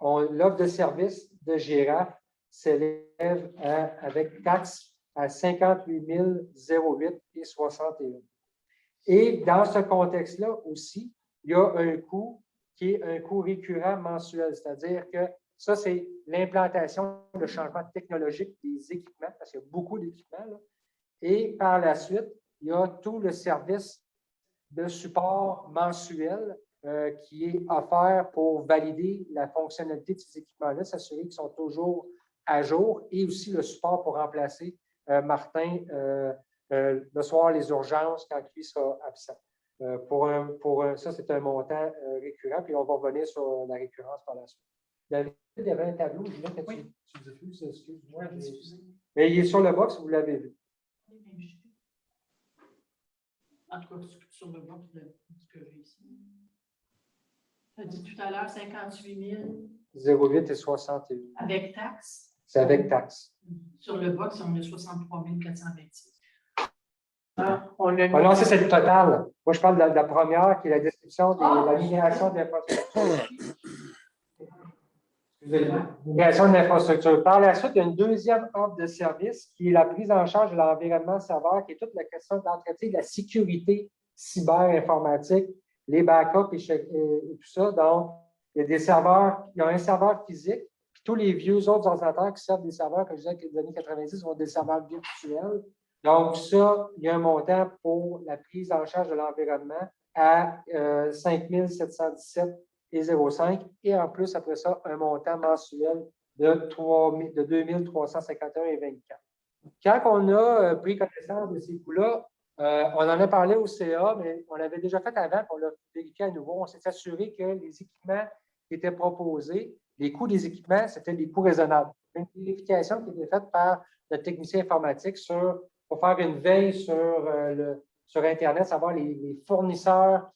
l'offre de service de Girafe s'élève avec taxe à 58 008 et 61. Et dans ce contexte-là aussi, il y a un coût qui est un coût récurrent mensuel, c'est-à-dire que ça, c'est l'implantation, le changement technologique des équipements, parce qu'il y a beaucoup d'équipements, là. Et par la suite, il y a tout le service de support mensuel qui est offert pour valider la fonctionnalité de ces équipements-là, s'assurer qu'ils sont toujours à jour, et aussi le support pour remplacer Martin le soir, les urgences, quand lui sera absent. Ça, c'est un montant récurrent, puis on va revenir sur la récurrence par la suite. David, il y avait un tableau, je voulais que tu diffuses, excuse-moi. Mais il est sur le box, vous l'avez vu. En tout cas, sur le box de ce que j'ai ici. Tu as dit tout à l'heure 58 000. 08 et 61. Avec taxe? C'est avec taxe. Sur le box, on a 63 426. Non, ça, c'est le total. Moi, je parle de la première, qui est la description de la migration de l'infrastructure. Migration de l'infrastructure. Par la suite, il y a une deuxième offre de service qui est la prise en charge de l'environnement serveur, qui est toute la question d'entretien de la sécurité cyber-informatique, les backups et tout ça. Donc, il y a des serveurs, il y a un serveur physique, puis tous les vieux autres ordinateurs qui servent des serveurs, comme je disais, que les années 90 vont des serveurs virtuels. Donc, ça, il y a un montant pour la prise en charge de l'environnement à 5 717,05 et en plus, après ça, un montant mensuel de 2 351,24. Quand on a pris connaissance de ces coûts-là, on en a parlé au CA, mais on l'avait déjà fait avant, on l'a vérifié à nouveau. On s'est assuré que les équipements qui étaient proposés, les coûts des équipements, c'était des coûts raisonnables. Une vérification qui était faite par le technicien informatique pour faire une veille sur Internet, savoir les fournisseurs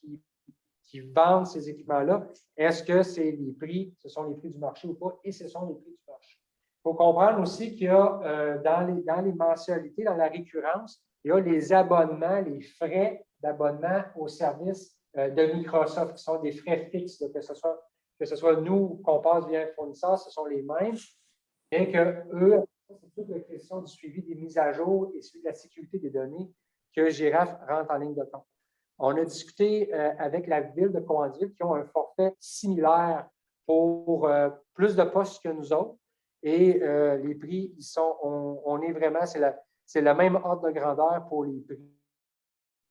qui vendent ces équipements-là. Est-ce que c'est les prix, ce sont les prix du marché ou pas? Et ce sont les prix du marché. Il faut comprendre aussi qu'il y a dans les mensualités, dans la récurrence, il y a les abonnements, les frais d'abonnement au service de Microsoft, qui sont des frais fixes, que ce soit nous qu'on passe via un fournisseur, ce sont les mêmes, et que eux, c'est toute la question du suivi des mises à jour et suivi de la sécurité des données que Girafe rentre en ligne de compte. On a discuté avec la ville de Cowansville qui ont un forfait similaire pour plus de postes que nous autres. Et les prix, on est vraiment, c'est la même ordre de grandeur pour les prix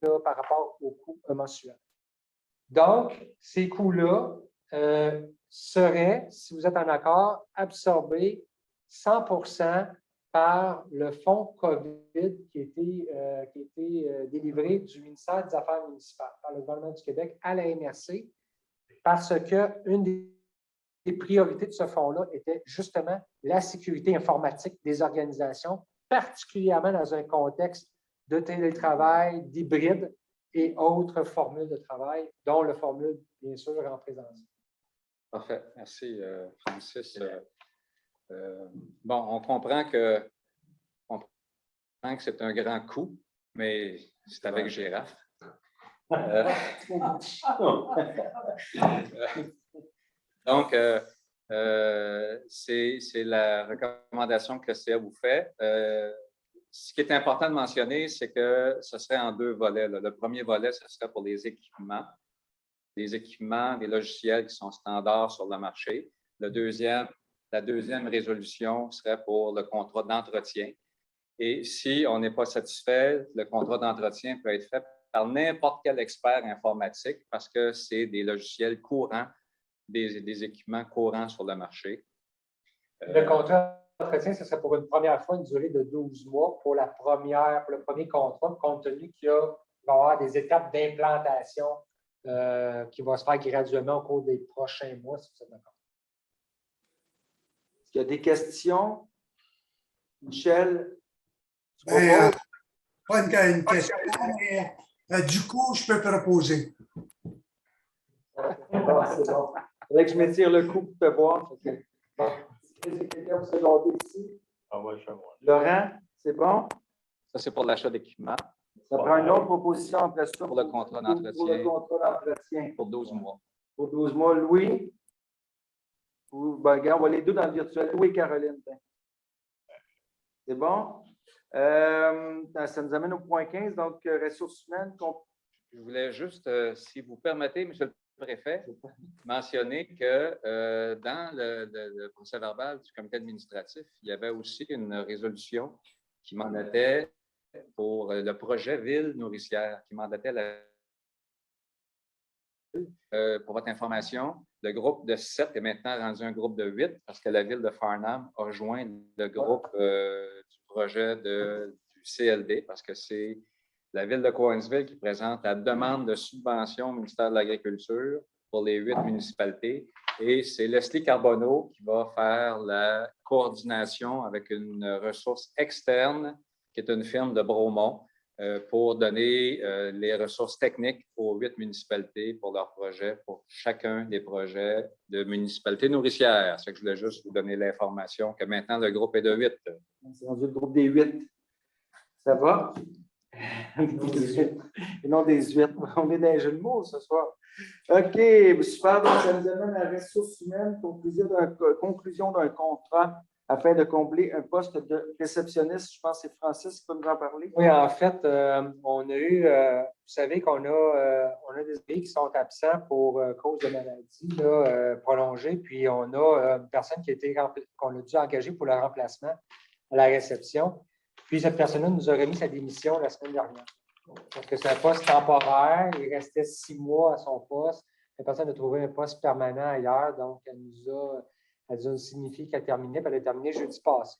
là, par rapport aux coûts mensuels. Donc, ces coûts-là seraient, si vous êtes en accord, absorbés 100% par le fonds COVID qui a été délivré du ministère des Affaires municipales par le gouvernement du Québec à la MRC, parce qu'une des priorités de ce fonds-là était justement la sécurité informatique des organisations, particulièrement dans un contexte de télétravail, d'hybride et autres formules de travail, dont le formule, bien sûr, en présentiel. Parfait. Merci, Francis. Bon, on comprend que c'est un grand coup, mais c'est avec Girafe. Donc, c'est la recommandation que le CA vous fait. Ce qui est important de mentionner, c'est que ce serait en deux volets. Là. Le premier volet, ce serait pour les équipements, des logiciels qui sont standards sur le marché. La deuxième résolution serait pour le contrat d'entretien. Et si on n'est pas satisfait, le contrat d'entretien peut être fait par n'importe quel expert informatique parce que c'est des logiciels courants, des équipements courants sur le marché. Le contrat d'entretien, ce serait pour une première fois une durée de 12 mois pour le premier contrat, compte tenu qu'il va y avoir des étapes d'implantation qui vont se faire graduellement au cours des prochains mois, si vous êtes d'accord. Est-ce qu'il y a des questions? Michel? Pas une question, mais du coup, je peux proposer. Bon, c'est bon. Il faudrait que je m'étire le cou pour te voir. Fait que- Bon. Est-ce que quelqu'un vous seconder ici? Ah ouais, chez moi. Laurent, c'est bon? Ça, c'est pour l'achat d'équipement. Ça prend une autre proposition en place Pour le contrat Pour le d'entretien contrat d'entretien. pour 12 mois. Pour 12 mois. Louis? Ou, ben, regarde, on va les deux dans le virtuel. Louis et Caroline. tiens. C'est bon? Ça nous amène au point 15, donc ressources humaines. Je voulais juste, si vous permettez, M. le Préfet, mentionner que dans le procès verbal du comité administratif, il y avait aussi une résolution qui mandatait pour le projet Ville nourricière, qui mandatait pour votre information, le groupe de 7 est maintenant rendu un groupe de 8 parce que la ville de Farnham a joint le groupe du projet du CLD parce que c'est la ville de Cowansville qui présente la demande de subvention au ministère de l'Agriculture pour les 8 municipalités. Et c'est Leslie Carbonneau qui va faire la coordination avec une ressource externe qui est une firme de Bromont pour donner les ressources techniques aux 8 municipalités pour leurs projets, pour chacun des projets de municipalités nourricières. C'est que je voulais juste vous donner l'information que maintenant le groupe est de 8. C'est rendu le groupe des 8. Ça va? Et non des 8. On est dans les jeux de mots ce soir. OK, super. Donc, ça nous amène à la ressource humaine, conclusion d'un contrat afin de combler un poste de réceptionniste. Je pense que c'est Francis qui peut nous en parler. Oui, en fait, on a eu, vous savez qu'on a des employés qui sont absents pour cause de maladie prolongée, puis on a une personne qu'on a dû engager pour le remplacement à la réception. Puis cette personne-là nous a remis sa démission la semaine dernière. Parce que c'est un poste temporaire, il restait 6 mois à son poste. La personne a trouvé un poste permanent ailleurs, donc elle nous a signifié qu'elle terminait, puis elle a terminé jeudi passé.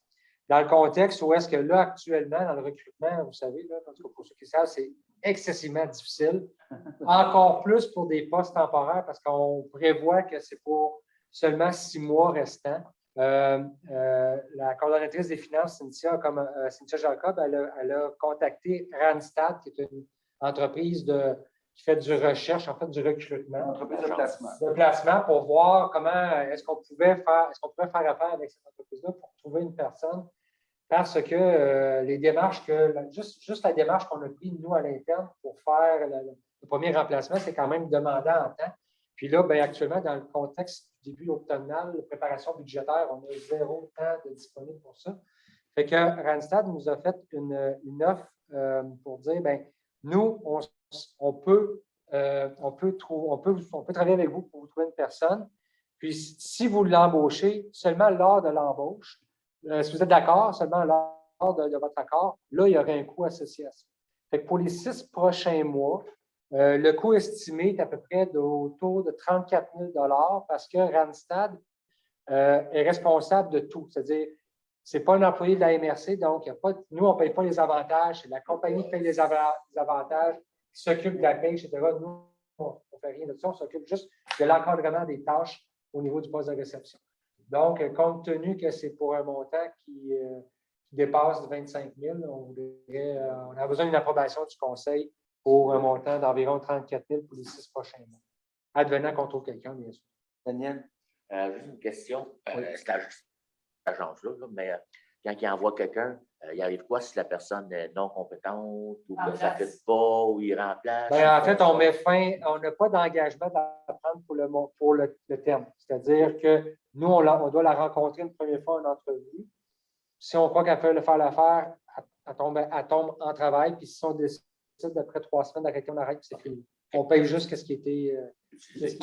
Dans le contexte où est-ce que là, actuellement, dans le recrutement, vous savez, là, en tout cas pour ceux qui savent, c'est excessivement difficile. Encore plus pour des postes temporaires parce qu'on prévoit que c'est pour seulement 6 mois restants. La coordonnatrice des finances, Cynthia Jacob, elle a contacté Randstad, qui est une entreprise qui fait du recherche, en fait, du recrutement. Entreprise de placement. De placement pour voir comment est-ce qu'on pouvait faire affaire avec cette entreprise-là pour trouver une personne. Parce que les démarches juste la démarche qu'on a prise, nous, à l'interne, pour faire le premier remplacement, c'est quand même demandant en temps. Puis là, bien, actuellement, dans le contexte du début automnal, de préparation budgétaire, on a 0 temps de disponible pour ça. Fait que Randstad nous a fait une offre pour dire, bien, nous, on peut travailler avec vous pour vous trouver une personne. Puis, si vous l'embauchez, seulement lors de l'embauche, si vous êtes d'accord, seulement lors de votre accord, là, il y aurait un coût associé à ça. Fait que pour les 6 prochains mois, le coût estimé est à peu près autour de 34 000 parce que Randstad est responsable de tout. C'est-à-dire, ce n'est pas un employé de la MRC, donc nous, on ne paye pas les avantages. C'est la compagnie qui paye les avantages, qui s'occupe de la paie, etc. Nous, on ne fait rien de ça. On s'occupe juste de l'encadrement des tâches au niveau du poste de réception. Donc, compte tenu que c'est pour un montant qui dépasse 25 000, on a besoin d'une approbation du conseil pour un montant d'environ 34 000 pour les 6 prochains mois. Advenant qu'on trouve quelqu'un, bien sûr. Daniel? Juste une question. C'est l'agence-là, mais quand il envoie quelqu'un, il arrive quoi si la personne est non compétente ou que ça ne fait pas ou il remplace? Bien, en fait, on met fin, on n'a pas d'engagement à prendre pour le terme. C'est-à-dire que nous, on doit la rencontrer une première fois en entrevue. Si on croit qu'elle peut faire l'affaire, elle tombe en travail, puis si on décide d'après 3 semaines d'arrêter, on arrête, c'est fini. On paye juste ce qui était utilisé.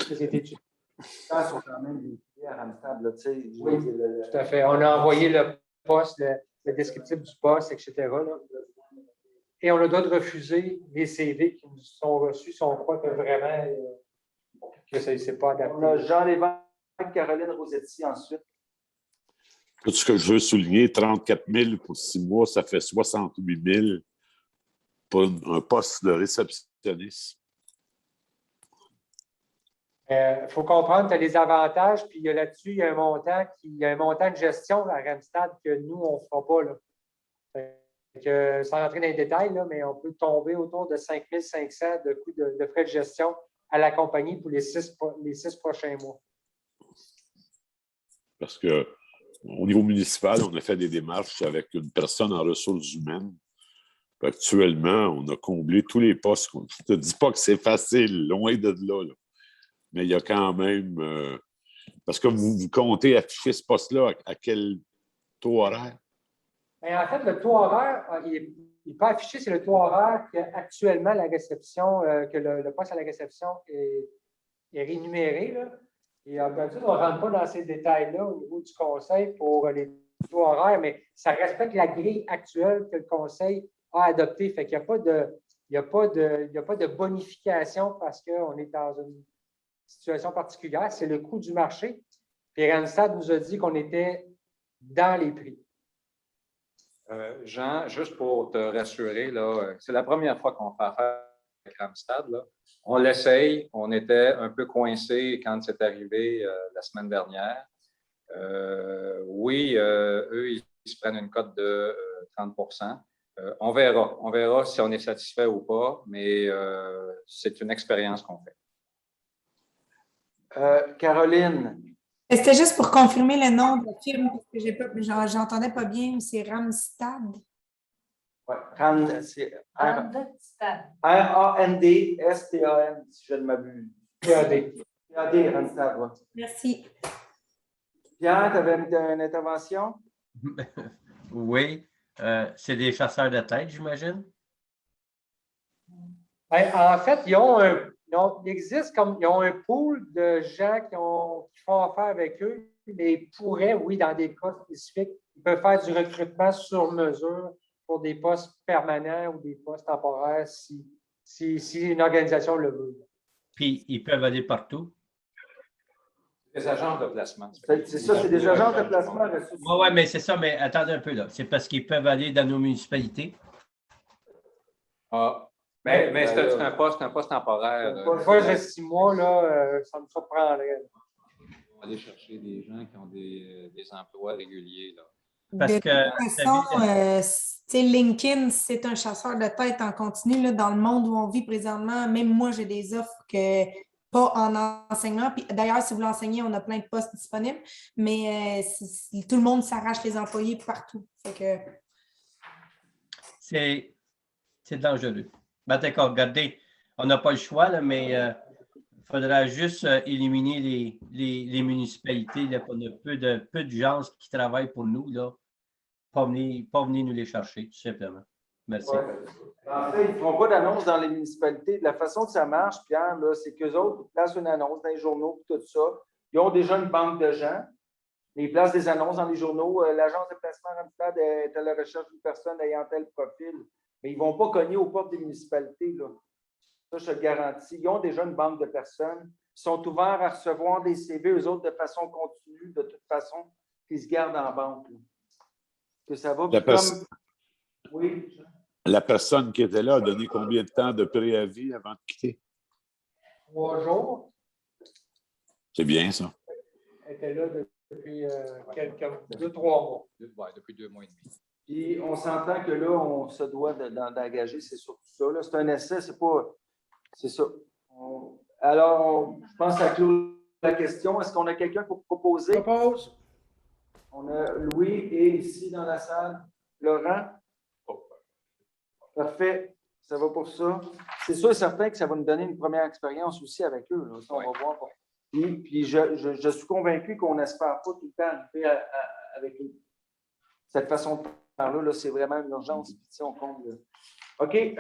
Ils sont quand même des à Randstad, là, tu sais. Oui, tout à fait. On a envoyé le poste, le descriptif du poste, etc. là. Et on a le droit de refuser les CV qui nous sont reçus si on croit que vraiment que ça ne s'est pas adapté. On a Jean Lévesque, Caroline Rosetti ensuite. Tout ce que je veux souligner, 34 000 pour 6 mois, ça fait 68 000 pour un poste de réceptionniste. Il faut comprendre, tu as les avantages, puis là-dessus, il y a un montant de gestion à Randstad que nous, on ne fera pas. Là. Sans rentrer dans les détails, là, mais on peut tomber autour de 5 500 de coûts de frais de gestion à la compagnie pour les 6 prochains mois. Parce que au niveau municipal, on a fait des démarches avec une personne en ressources humaines. Actuellement, on a comblé tous les postes. Je ne te dis pas que c'est facile, loin de là. Mais il y a quand même... parce que vous comptez afficher ce poste-là à quel taux horaire? Bien, en fait, le taux horaire, il n'est pas affiché, c'est le taux horaire qu'actuellement la réception, que le poste à la réception est rémunéré. Là. Et d'habitude, on ne rentre pas dans ces détails-là au niveau du conseil pour les taux horaires, mais ça respecte la grille actuelle que le conseil a adoptée. Fait qu'il n'y a pas de bonification parce qu'on est dans une situation particulière. C'est le coût du marché. Puis Randstad nous a dit qu'on était dans les prix. Jean, juste pour te rassurer, c'est la première fois qu'on fait affaire avec Randstad. On l'essaye. On était un peu coincé quand c'est arrivé la semaine dernière. Oui, eux, ils se prennent une cote de 30 on verra. On verra si on est satisfait ou pas, mais c'est une expérience qu'on fait. Caroline. C'était juste pour confirmer le nom de la firme, parce que j'entendais pas bien, c'est Randstad. Oui, c'est Randstad. R-A-N-D-S-T-A-N, si je ne m'abuse. PAD. PAD, Randstad, oui. Merci. Pierre, tu avais une intervention? Oui. C'est des chasseurs de tête, j'imagine? Bien, en fait, ils ont un pool de gens qui font affaire avec eux, mais ils pourraient, oui, dans des cas spécifiques, ils peuvent faire du recrutement sur mesure pour des postes permanents ou des postes temporaires si une organisation le veut. Puis, ils peuvent aller partout? Des agences de placement. C'est ça, c'est des agences de placement. Oui, mais c'est ça, mais attendez un peu, là. C'est parce qu'ils peuvent aller dans nos municipalités? Ah, mais c'est un poste temporaire. Un poste de 6 mois, là, ça me surprendrait. On va aller chercher des gens qui ont des emplois réguliers. Là. Parce de que toute façon, LinkedIn, c'est un chasseur de tête en continu là, dans le monde où on vit présentement. Même moi, j'ai des offres pas en enseignement. Puis d'ailleurs, si vous l'enseignez, on a plein de postes disponibles, mais tout le monde s'arrache les employés partout. Fait que... C'est dangereux. Ben, d'accord, regardez, on n'a pas le choix, là, mais il faudra juste éliminer les municipalités. Là, on a peu de gens qui travaillent pour nous, là. Pas venir nous les chercher, tout simplement. Merci. Ouais. En fait, ils ne font pas d'annonce dans les municipalités. De la façon que ça marche, Pierre, c'est qu'eux autres ils placent une annonce dans les journaux, tout ça. Ils ont déjà une banque de gens. Ils placent des annonces dans les journaux. L'agence de placement Randstad est à la recherche d'une personne ayant tel profil. Mais ils ne vont pas cogner aux portes des municipalités. Là. Ça, je te le garantis. Ils ont déjà une banque de personnes. Ils sont ouverts à recevoir des CV, eux autres, de façon continue, de toute façon, qu'ils se gardent en banque. Là. Que ça va. Oui. La personne qui était là a donné combien de temps de préavis avant de quitter? 3 jours. C'est bien, ça. Elle était là depuis 2-3 mois. Ouais, depuis 2 mois et demi. Puis on s'entend que là, on se doit d'engager, c'est surtout ça. C'est un essai, c'est pas. C'est ça. Alors, je pense à clore la question. Est-ce qu'on a quelqu'un pour proposer? Je propose. On a Louis et ici dans la salle, Laurent. Parfait. Ça va pour ça. C'est sûr et certain que ça va nous donner une première expérience aussi avec eux. Là. Ça, on va voir. Puis je suis convaincu qu'on n'espère pas tout le temps arriver avec cette façon de faire là, c'est vraiment une urgence. Puis, on compte. OK.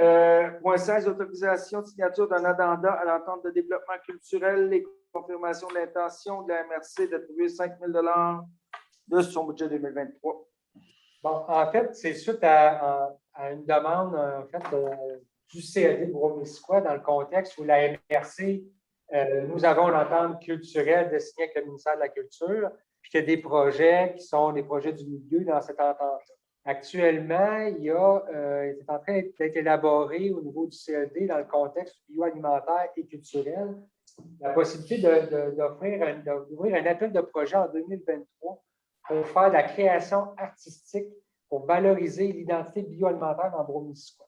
Point 16, autorisation de signature d'un addenda à l'entente de développement culturel et confirmation de l'intention de la MRC d'attribuer 5 000 de son budget 2023. Bon, en fait, c'est suite à une demande en fait, du CAD de Bromissisquoi dans le contexte où la MRC, nous avons l'entente culturelle de signer avec le ministère de la Culture, puis qu'il y a des projets qui sont des projets du milieu dans cette entente. Actuellement, il est en train d'être élaboré au niveau du CLD dans le contexte bioalimentaire et culturel la possibilité d'ouvrir un appel de projet en 2023 pour faire de la création artistique pour valoriser l'identité bioalimentaire dans Bromissisquoi.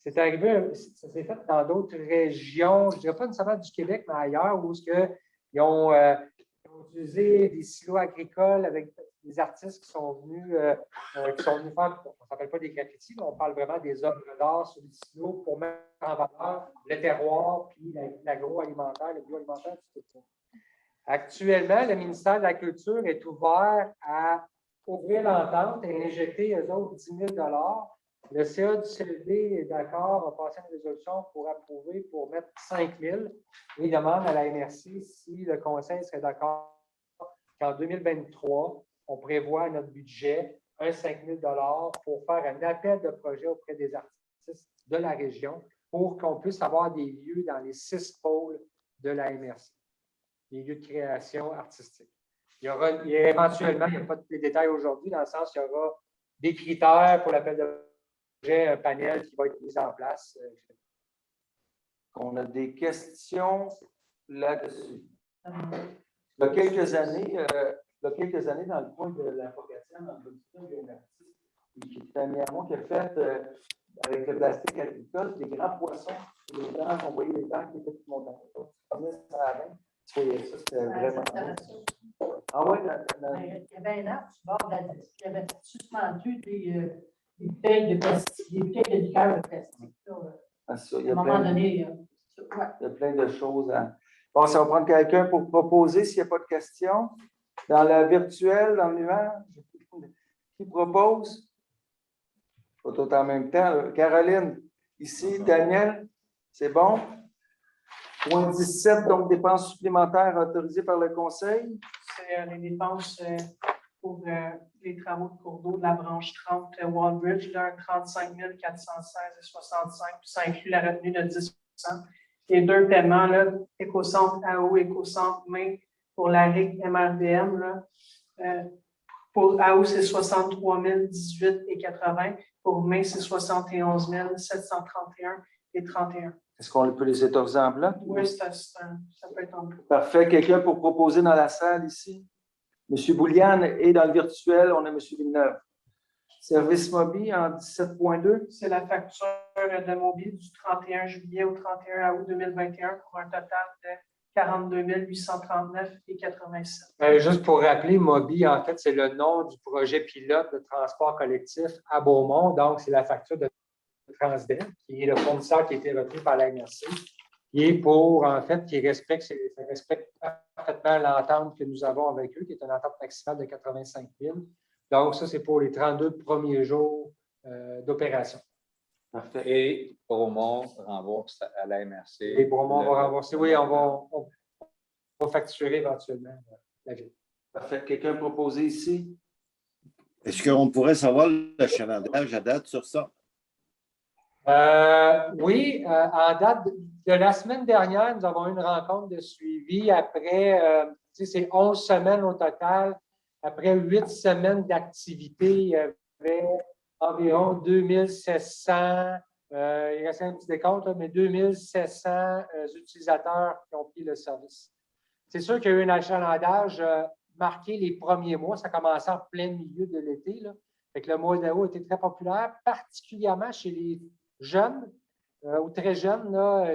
c'est arrivé, ça s'est fait dans d'autres régions, je ne dirais pas nécessairement du Québec, mais ailleurs, où ils ont utilisé des silos agricoles avec des artistes qui sont venus faire, on ne s'appelle pas des graffitis, mais on parle vraiment des œuvres d'art sur des silos pour mettre en valeur le terroir puis l'agroalimentaire, le bioalimentaire, tout ça. Actuellement, le ministère de la Culture est ouvert à ouvrir l'entente et injecter eux autres 10 000 $. Le CA du CLD est d'accord, a passé une résolution pour approuver, pour mettre 5 000 $. Il demande à la MRC si le Conseil serait d'accord qu'en 2023, on prévoit notre budget un 5 000 $ pour faire un appel de projet auprès des artistes de la région pour qu'on puisse avoir des lieux dans les 6 pôles de la MRC, des lieux de création artistique. Éventuellement, il n'y a pas de détails aujourd'hui, dans le sens qu'il y aura des critères pour l'appel de projet, un panel qui va être mis en place. On a des questions là-dessus. Il y a quelques années, dans le coin de la Focatienne, dans le il y a un artiste qui est ami à moi qui a fait, avec le plastique agricole, des grands poissons sur les dents. On voyait les dents qui étaient tout montants. Tu voyais ça, c'était vraiment. Ah oui, il y avait un arbre sur le bord de la disque qui avait suspendu des bouteilles de plastique, des bouteilles de liqueur de plastique. À un moment donné, il y a plein de choses. Bon, ça va prendre quelqu'un pour proposer s'il n'y a pas de questions. Dans le virtuel, dans le nuage, qui propose? Pas tout en même temps. Caroline, ici, Daniel, c'est bon? Point 17, donc dépenses supplémentaires autorisées par le Conseil. C'est les dépenses pour les travaux de cours d'eau de la branche 30 Wallbridge, là, 35 416,65, puis ça inclut la retenue de 10 %. Les deux paiements, là, Écocentre AO, Écocentre Main pour la RIC MRDM, là, pour AO, c'est 63 018,80. Pour Main, c'est 71 731,31. Est-ce qu'on peut les autoriser en bloc? Oui, ça peut être en bloc. Parfait. Quelqu'un pour proposer dans la salle ici? M. Bouliane et dans le virtuel, on a M. Villeneuve. Service mobile en 17.2. C'est la facture de mobile du 31 juillet au 31 août 2021 pour un total de 42 839,87. Juste pour rappeler, Mobi, en fait, c'est le nom du projet pilote de transport collectif à Beaumont. Donc, c'est la facture de Transdev, qui est le fournisseur qui a été retenu par la MRC, qui est pour, en fait, qui respecte parfaitement l'entente que nous avons avec eux, qui est une entente maximale de 85 000. Donc, ça, c'est pour les 32 premiers jours d'opération. Parfait. Et Bromont rembourse à la MRC. Et Bromont va rembourser. Oui, on va facturer éventuellement la ville. Parfait. Quelqu'un proposé ici? Est-ce qu'on pourrait savoir l'achalandage à date sur ça? Oui, en date de la semaine dernière, nous avons eu une rencontre de suivi après, c'est 11 semaines au total. Après 8 semaines d'activité, il y avait environ 2700, il reste un petit décompte, mais 2700 utilisateurs qui ont pris le service. C'est sûr qu'il y a eu un achalandage marqué les premiers mois. Ça commençait en plein milieu de l'été. Fait que le mois d'août était très populaire, particulièrement chez les jeunes ou très jeunes là,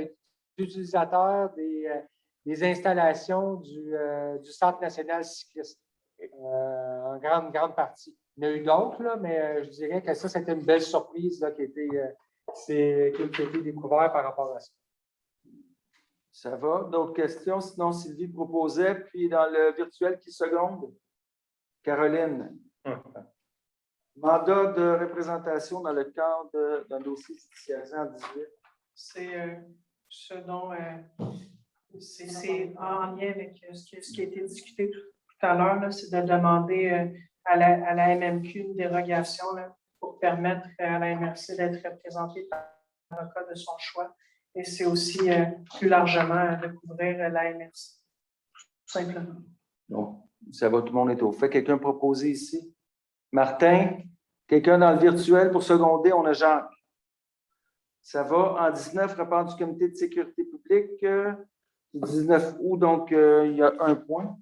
utilisateurs des installations du Centre national cycliste. En grande partie. Il y en a eu d'autres, là, mais je dirais que ça, c'était une belle surprise là, qui a été découverte par rapport à ça. Ça va. D'autres questions? Sinon, Sylvie proposait. Puis dans le virtuel, qui seconde? Caroline. Mandat de représentation dans le cadre d'un dossier judiciarisé en 18. C'est ce dont c'est en lien avec ce qui a été discuté tout à l'heure, c'est de demander à la MMQ une dérogation là, pour permettre à la MRC d'être représentée par l'avocat de son choix. Et c'est aussi plus largement de couvrir la MRC, tout simplement. Donc, ça va, tout le monde est au fait. Quelqu'un proposé ici? Martin? Quelqu'un dans le virtuel pour seconder? On a Jacques. Ça va. En 19, rapport du comité de sécurité publique. 19 août, donc il y a un point.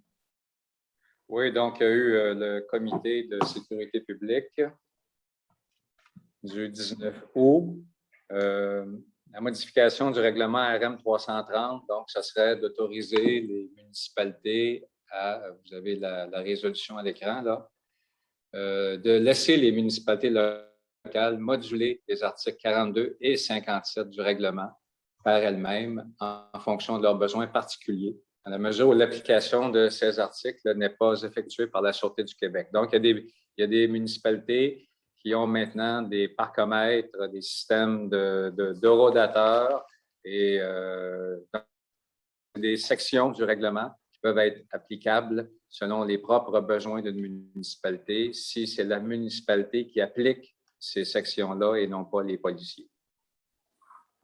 Oui, donc il y a eu le comité de sécurité publique du 19 août. La modification du règlement RM 330, donc, ça serait d'autoriser les municipalités vous avez la résolution à l'écran, là, de laisser les municipalités locales moduler les articles 42 et 57 du règlement par elles-mêmes en fonction de leurs besoins particuliers, dans la mesure où l'application de ces articles n'est pas effectuée par la Sûreté du Québec. Donc, il y a des municipalités qui ont maintenant des parcomètres, des systèmes d'horodateurs et des sections du règlement qui peuvent être applicables selon les propres besoins d'une municipalité, si c'est la municipalité qui applique ces sections-là et non pas les policiers.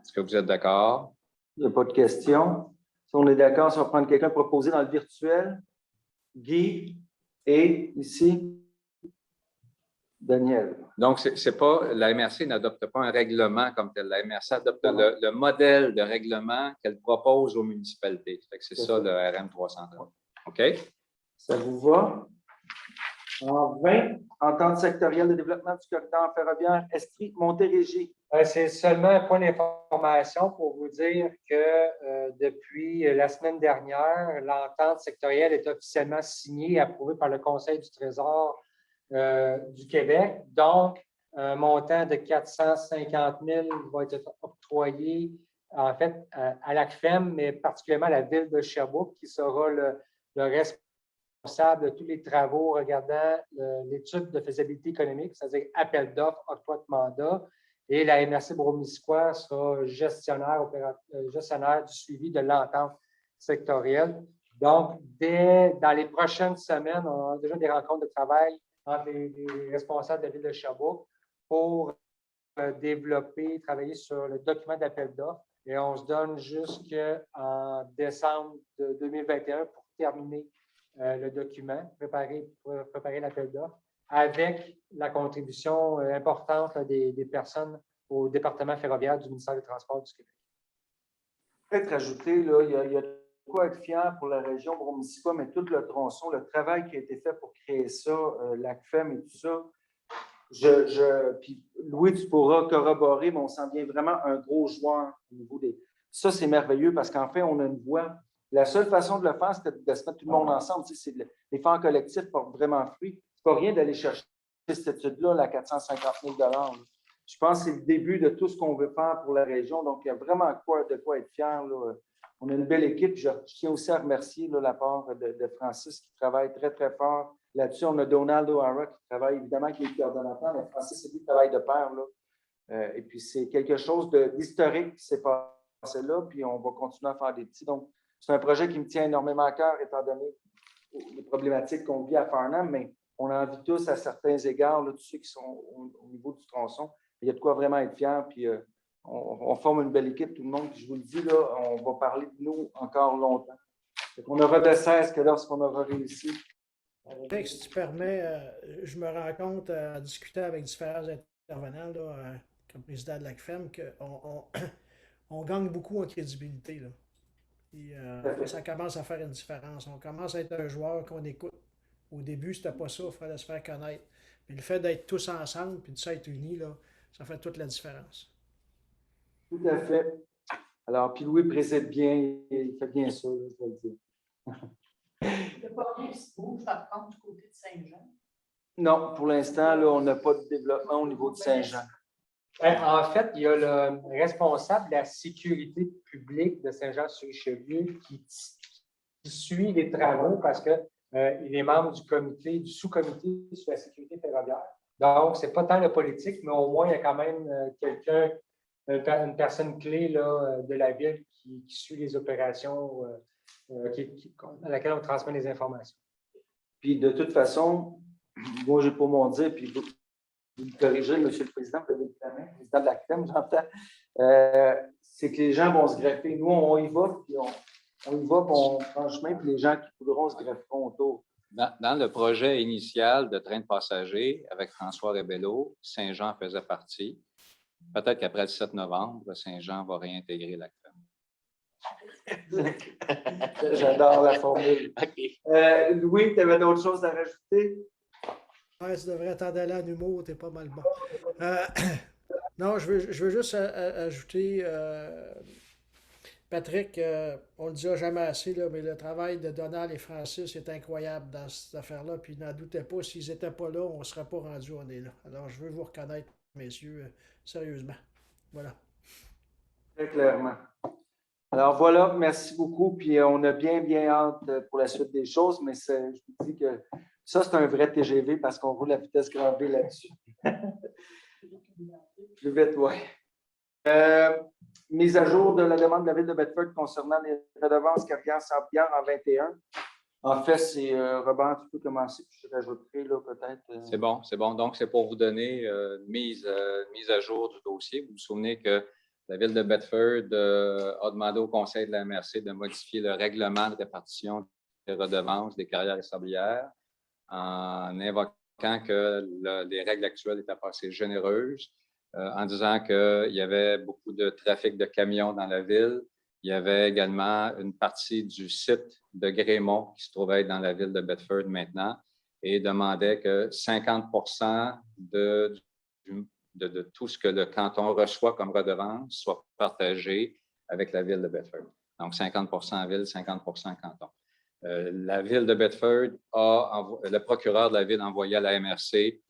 Est-ce que vous êtes d'accord? Il n'y a pas de questions. Si on est d'accord, si on va prendre quelqu'un proposé dans le virtuel, Guy et ici, Daniel. Donc, c'est pas, la MRC n'adopte pas un règlement comme tel. La MRC adopte le modèle de règlement qu'elle propose aux municipalités. C'est ça le RM 330. OK? Ça vous va? En 20, entente sectorielle de développement du corridor ferroviaire Estrie-Montérégie. C'est seulement un point d'information pour vous dire que depuis la semaine dernière, l'entente sectorielle est officiellement signée et approuvée par le Conseil du Trésor du Québec. Donc, un montant de 450 000 va être octroyé, en fait, à l'ACFEM, mais particulièrement à la ville de Sherbrooke, qui sera le responsable de tous les travaux regardant l'étude de faisabilité économique, c'est-à-dire appel d'offres, octroi de mandat. Et la MRC Brome-Missisquoi sera gestionnaire du suivi de l'entente sectorielle. Donc, dans les prochaines semaines, on a déjà des rencontres de travail entre les responsables de la ville de Sherbrooke pour développer, travailler sur le document d'appel d'offres. Et on se donne jusqu'en décembre de 2021 pour terminer le document, préparer l'appel d'offres, avec la contribution importante des personnes au département ferroviaire du ministère des Transports du Québec. Peut-être rajouter, là, il y a de quoi être fier pour la région Brome-Missisquoi, mais tout le tronçon, le travail qui a été fait pour créer ça, l'ACFEM et tout ça, puis Louis, tu pourras corroborer, mais on s'en vient vraiment un gros joueur au niveau des... Ça, c'est merveilleux parce qu'en fait, on a une voix. La seule façon de le faire, c'est de se mettre tout le monde ensemble. Tu sais, l'effort collectif porte vraiment fruit. C'est pas rien d'aller chercher cette étude-là, la 450 000 $. Je pense que c'est le début de tout ce qu'on veut faire pour la région. Donc, il y a vraiment de quoi être fier. Là. On a une belle équipe. Je tiens aussi à remercier là, la part de Francis qui travaille très, très fort là-dessus. On a Donald O'Hara qui travaille, évidemment, qui est coordonnateur, mais Francis, c'est lui qui travaille de pair. Là. Et puis, c'est quelque chose d'historique qui s'est passé là, puis on va continuer à faire des petits. Donc, c'est un projet qui me tient énormément à cœur, étant donné les problématiques qu'on vit à Farnham, mais on en vit tous à certains égards, là, tous ceux qui sont au niveau du tronçon. Il y a de quoi vraiment être fier, puis on forme une belle équipe, tout le monde. Puis je vous le dis, là, on va parler de nous encore longtemps. On n'aura de cesse que lorsqu'on aura réussi. Si tu permets, je me rends compte en discutant avec différents intervenants, là, comme président de l'ACFEM, qu'on gagne beaucoup en crédibilité. Là. Et, ça commence à faire une différence. On commence à être un joueur qu'on écoute. Au début, c'était pas ça, il fallait se faire connaître. Puis le fait d'être tous ensemble et de s'être unis, là, ça fait toute la différence. Tout à fait. Alors, puis Louis préside bien, il fait bien ça, là, je vais le dire. Il n'y a pas rien qui se bouge, par contre, du côté de Saint-Jean. Non, pour l'instant, là, on n'a pas de développement au niveau de Saint-Jean. En fait, il y a le responsable de la sécurité publique de Saint-Jean-sur-Richelieu qui suit les travaux parce qu'il est membre du comité, du sous-comité sur la sécurité ferroviaire. Donc, ce n'est pas tant le politique, mais au moins, il y a quand même quelqu'un, une personne clé là, de la ville qui suit les opérations à laquelle on transmet les informations. Puis, de toute façon, moi, j'ai pas mon dire, puis vous me corrigez, M. le Président, président de la CREM, j'entends, c'est que les gens vont se greffer. Nous, on y va, puis on y va, puis on prend le chemin, puis les gens qui voudront se grefferont autour. Dans le projet initial de train de passagers avec François Rebello, Saint-Jean faisait partie. Peut-être qu'après le 7 novembre, Saint-Jean va réintégrer la CREM. J'adore la formule. Okay. Louis, tu avais d'autres choses à rajouter? Ouais, tu devrais t'en aller en humour, t'es pas mal bon. Non, je veux juste ajouter, Patrick, on ne le dira jamais assez, là, mais le travail de Donald et Francis est incroyable dans cette affaire-là. Puis n'en doutez pas, s'ils n'étaient pas là, on ne serait pas rendu où on est là. Alors, je veux vous reconnaître, messieurs, sérieusement. Voilà. Très clairement. Alors voilà, merci beaucoup. Puis on a bien hâte pour la suite des choses, mais je vous dis que ça, c'est un vrai TGV parce qu'on roule à vitesse grand V là-dessus. Plus vite, oui. Mise à jour de la demande de la Ville de Bedford concernant les redevances carrières-sablières en 21. En fait, c'est Robert, tu peux commencer, puis je rajouterai là peut-être. C'est bon. Donc, c'est pour vous donner une mise à jour du dossier. Vous vous souvenez que la Ville de Bedford a demandé au Conseil de la MRC de modifier le règlement de répartition des redevances des carrières et sablières en invoquant que les règles actuelles étaient pas assez généreuses, en disant qu'il y avait beaucoup de trafic de camions dans la ville. Il y avait également une partie du site de Grémont qui se trouvait dans la ville de Bedford maintenant et demandait que 50% de tout ce que le canton reçoit comme redevance soit partagé avec la ville de Bedford. Donc, 50% ville, 50% canton. La ville de Bedford le procureur de la ville a envoyé à la MRC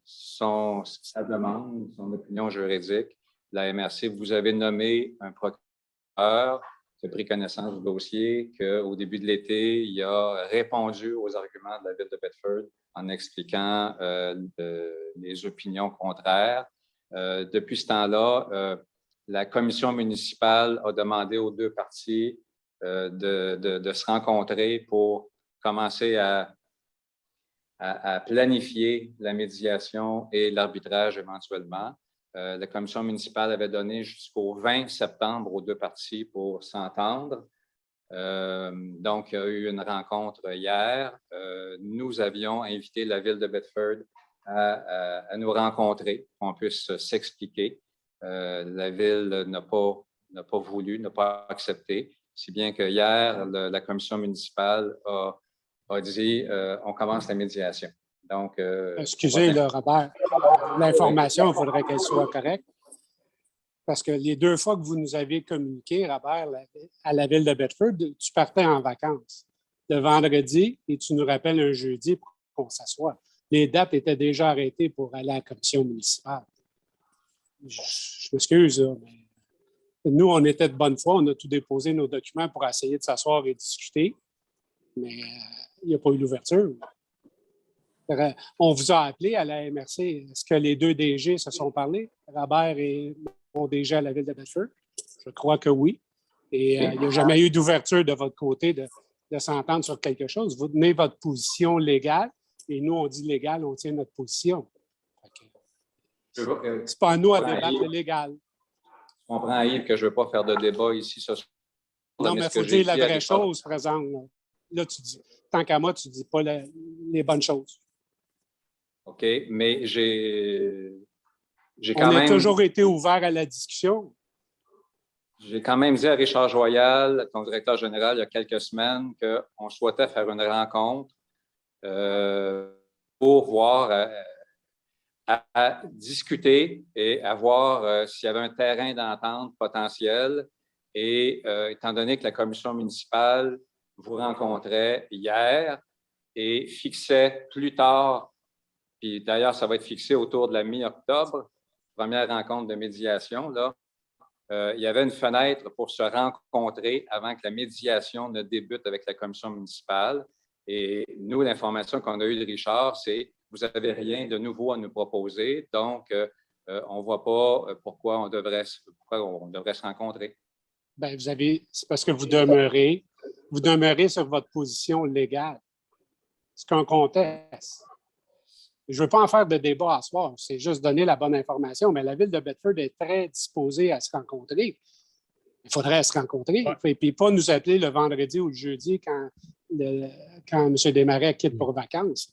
sa demande, son opinion juridique. La MRC, vous avez nommé un procureur qui a pris connaissance du dossier, qu'au début de l'été, il a répondu aux arguments de la ville de Bedford en expliquant les opinions contraires. Depuis ce temps-là, la commission municipale a demandé aux deux parties de se rencontrer pour commencer à planifier la médiation et l'arbitrage éventuellement. La commission municipale avait donné jusqu'au 20 septembre aux deux parties pour s'entendre. Donc, il y a eu une rencontre hier. Nous avions invité la ville de Bedford à nous rencontrer, qu'on puisse s'expliquer. La ville n'a pas voulu, n'a pas accepté, si bien que hier, la commission municipale a dit on commence la médiation. Donc, excusez, là, Robert, l'information, il faudrait qu'elle soit correcte. Parce que les deux fois que vous nous avez communiqué, Robert, à la ville de Bedford, tu partais en vacances le vendredi et tu nous rappelles un jeudi pour qu'on s'assoie. Les dates étaient déjà arrêtées pour aller à la commission municipale. Je m'excuse, mais nous, on était de bonne foi, on a tout déposé nos documents pour essayer de s'asseoir et discuter, mais il n'y a pas eu l'ouverture. On vous a appelé à la MRC. Est-ce que les deux DG se sont parlé, Robert et mon DG à la ville de Bedford? Je crois que oui. Et il n'y a jamais eu d'ouverture de votre côté de s'entendre sur quelque chose. Vous tenez votre position légale et nous, on dit légal, on tient notre position. C'est pas à nous à débattre le légal. Je comprends, Yves, que je ne veux pas faire de débat ici ce soir. Non, mais il faut dire la vraie chose, présente. Là, tu dis, tant qu'à moi, tu ne dis pas les bonnes choses. OK, mais j'ai quand même... On a toujours été ouvert à la discussion. J'ai quand même dit à Richard Joyal, ton directeur général, il y a quelques semaines, qu'on souhaitait faire une rencontre pour voir, à discuter et à voir s'il y avait un terrain d'entente potentiel. Et étant donné que la commission municipale vous rencontrait hier et fixait plus tard, puis d'ailleurs, ça va être fixé autour de la mi-octobre, première rencontre de médiation, là, il y avait une fenêtre pour se rencontrer avant que la médiation ne débute avec la commission municipale. Et nous, l'information qu'on a eue de Richard, c'est vous n'avez rien de nouveau à nous proposer, donc on ne voit pas pourquoi on devrait se rencontrer. Bien, c'est parce que vous demeurez sur votre position légale. C'est qu'un conteste. Je ne veux pas en faire de débat à soir, c'est juste donner la bonne information, mais la ville de Bedford est très disposée à se rencontrer. Il faudrait se rencontrer. Et puis pas nous appeler le vendredi ou le jeudi quand M. Desmarais quitte pour vacances.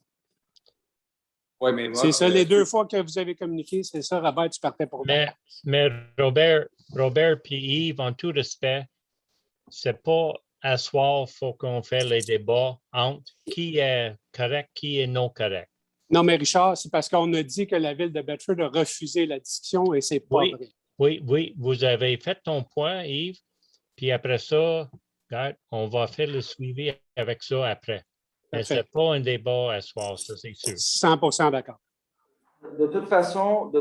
Oui, mais moi, c'est ça, les deux fois que vous avez communiqué, c'est ça, Robert, tu partais pour vacances. Mais Robert et Yves, en tout respect, c'est pas à soir, il faut qu'on fasse les débats entre qui est correct, qui est non correct. Non, mais Richard, c'est parce qu'on a dit que la Ville de Bedford a refusé la discussion et c'est pas Oui, vrai. oui, vous avez fait ton point, Yves. Puis après ça, regarde, on va faire le suivi avec ça après. Mais ce n'est Parfait. pas un débat à soir, ça, c'est sûr. 100% d'accord. De toute façon,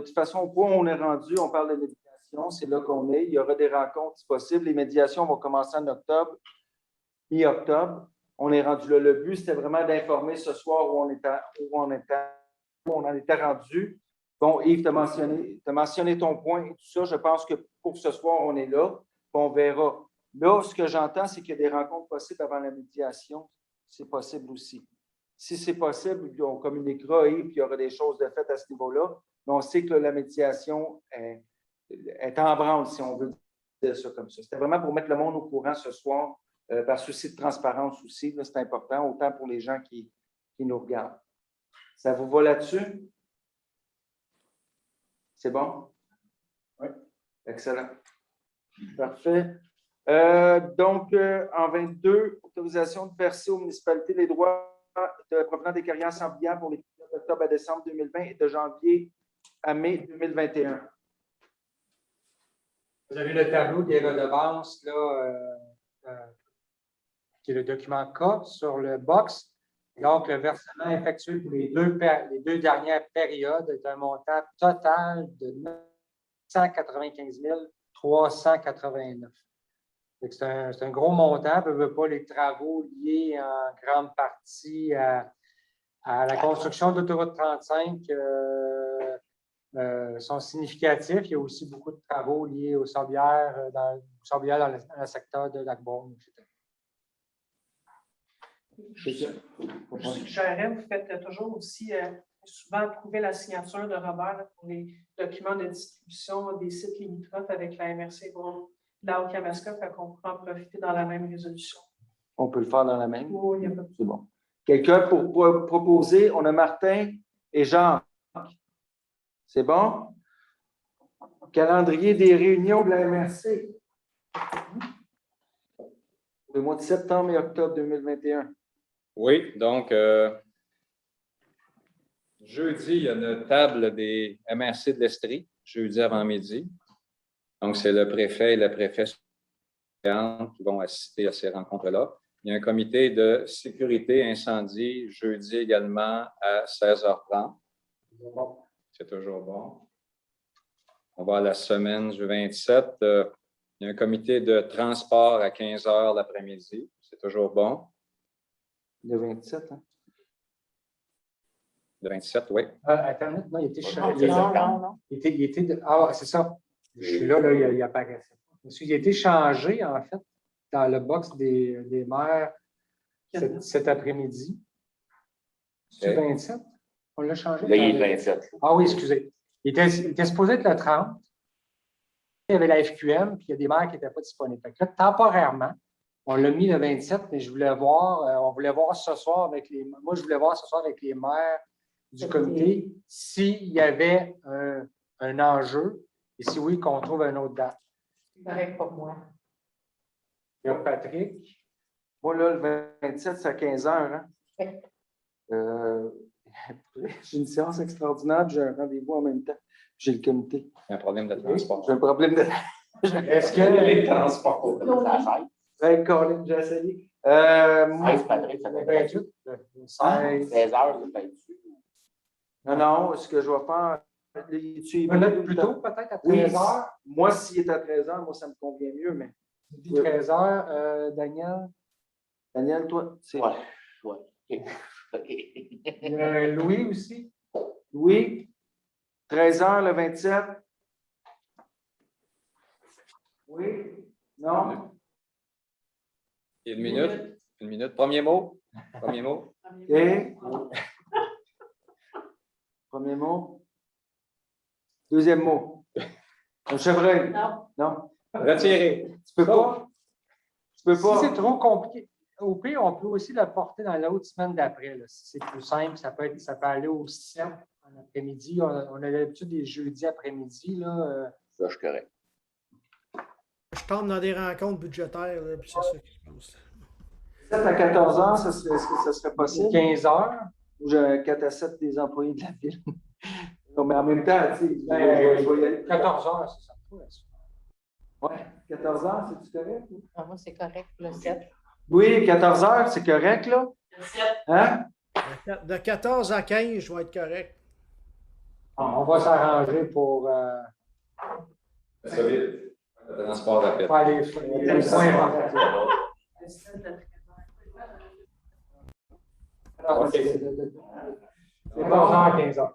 au point où on est rendu, on parle de médiation, c'est là qu'on est. Il y aura des rencontres si possible. Les médiations vont commencer en octobre, mi-octobre. On est rendu là. Le but, c'était vraiment d'informer ce soir où on en était rendu. Bon, Yves, tu as mentionné ton point et tout ça. Je pense que pour ce soir, on est là. On verra. Là, ce que j'entends, c'est qu'il y a des rencontres possibles avant la médiation. C'est possible aussi. Si c'est possible, on communiquera, Yves, puis il y aura des choses de faites à ce niveau-là. Mais on sait que la médiation est en branle, si on veut dire ça comme ça. C'était vraiment pour mettre le monde au courant ce soir, par souci de transparence aussi. C'est important, autant pour les gens qui nous regardent. Ça vous va là-dessus? C'est bon? Oui. Excellent. Parfait. Donc, en 22, autorisation de verser aux municipalités les droits provenant des carrières sans bilan pour les périodes d'octobre à décembre 2020 et de janvier à mai 2021. Vous avez le tableau des redevances, là, qui est le document K sur le box. Donc, le versement effectué pour les deux dernières périodes est un montant total de 995 389. C'est un gros montant. On ne veut pas les travaux liés en grande partie à la construction de l'autoroute 35 sont significatifs. Il y a aussi beaucoup de travaux liés aux sorbières dans le secteur de Lac-Beaune, etc. Je suggérerais, vous faites toujours aussi souvent approuver la signature de Robert là, pour les documents de distribution des sites limitrophes avec la MRC Lac-Kamasca, fait qu'on pourra en profiter dans la même résolution. On peut le faire dans la même? Oui, il n'y a pas de... C'est bon. Quelqu'un pour proposer? On a Martin et Jean. C'est bon? Calendrier des réunions de la MRC. Le mois de septembre et octobre 2021. Oui, donc, jeudi, il y a une table des MRC de l'Estrie, jeudi avant-midi. Donc, c'est le préfet et le préfet qui vont assister à ces rencontres-là. Il y a un comité de sécurité incendie jeudi également à 16h30. C'est toujours bon. On va à la semaine du 27. Il y a un comité de transport à 15h l'après-midi. C'est toujours bon. Le 27, hein? Le 27, oui. Attends, non, il était changé. Ah, c'est ça. Je suis là, il apparaissait. Il a été changé, en fait, dans le box des maires cet après-midi. C'est le 27? On l'a changé? Là, il est le 27. Ah oui, excusez. Il était supposé être le 30. Il y avait la FQM, puis il y a des maires qui n'étaient pas disponibles. Fait que là, temporairement, on l'a mis le 27, mais je voulais voir, on voulait voir ce soir avec les maires du comité s'il y avait un enjeu et si oui, qu'on trouve une autre date. Pareil pour moi. Il y a Patrick. Moi, là, le 27, c'est à 15h. Hein? J'ai une séance extraordinaire, j'ai un rendez-vous en même temps. J'ai le comité. Il y a un problème de transport. J'ai un problème de... Est-ce que les transports? Ben, Colin, j'ai essayé. Patrick, ça fait 16h, Non, ce que je vais faire... Plus tôt, peut-être, à 13h? Oui, moi, s'il est à 13h, moi, ça me convient mieux, mais... 13h, Daniel? Daniel, toi, c'est... Ouais. Louis aussi? Louis, 13h le 27. Oui? Non? Une minute. Une minute. Premier mot. Premier mot. OK. Premier mot. Deuxième mot. Un chevreuil. Non. Retiré. Tu peux pas? Tu peux pas? Si c'est trop compliqué, au pire, on peut aussi le porter dans l'autre semaine d'après. Si c'est plus simple, ça peut aller au 7 en après-midi. On a l'habitude des jeudis après-midi. Là. Ça, je suis correct. Je tombe dans des rencontres budgétaires, là, puis c'est ça qui se passe. 7 à 14h, est-ce que ça serait possible? 15h. J'ai 4 à 7 des employés de la ville. Non, mais en même temps, tu sais, je vais y aller. 14 heures, c'est ça. Oui, 14 heures, c'est-tu correct? Ah, moi, c'est correct pour le 7. Oui, 14 heures, c'est correct, là? Hein? De 14 à 15, je vais être correct. On va s'arranger pour Ça vite. Le transport rapide. faire les points éventuels. C'est 14h, 15h.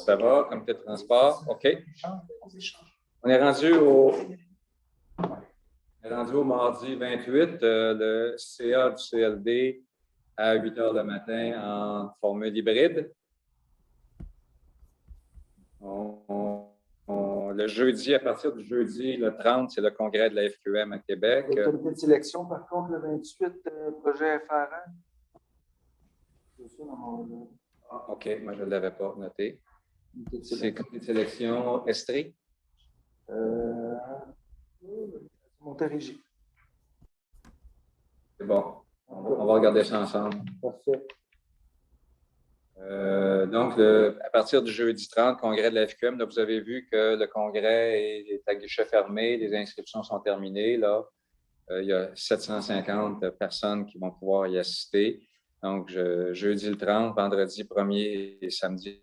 Ça va, comité de transport? OK. On est rendu au mardi 28, le CA du CLD à 8 h le matin en formule hybride. Le jeudi, à partir du jeudi, le 30, c'est le congrès de la FQM à Québec. Le comité de sélection, par contre, le 28, projet FR1. C'est ça dans mon... OK, moi, je ne l'avais pas noté. C'est comité de sélection Estrie? Montérégie. C'est bon. On va regarder ça ensemble. Parfait. Donc, à partir du jeudi 30, congrès de la FQM, là, vous avez vu que le congrès est à guichet fermé, les inscriptions sont terminées. Là. Il y a 750 personnes qui vont pouvoir y assister. Donc, jeudi le 30, vendredi 1er et samedi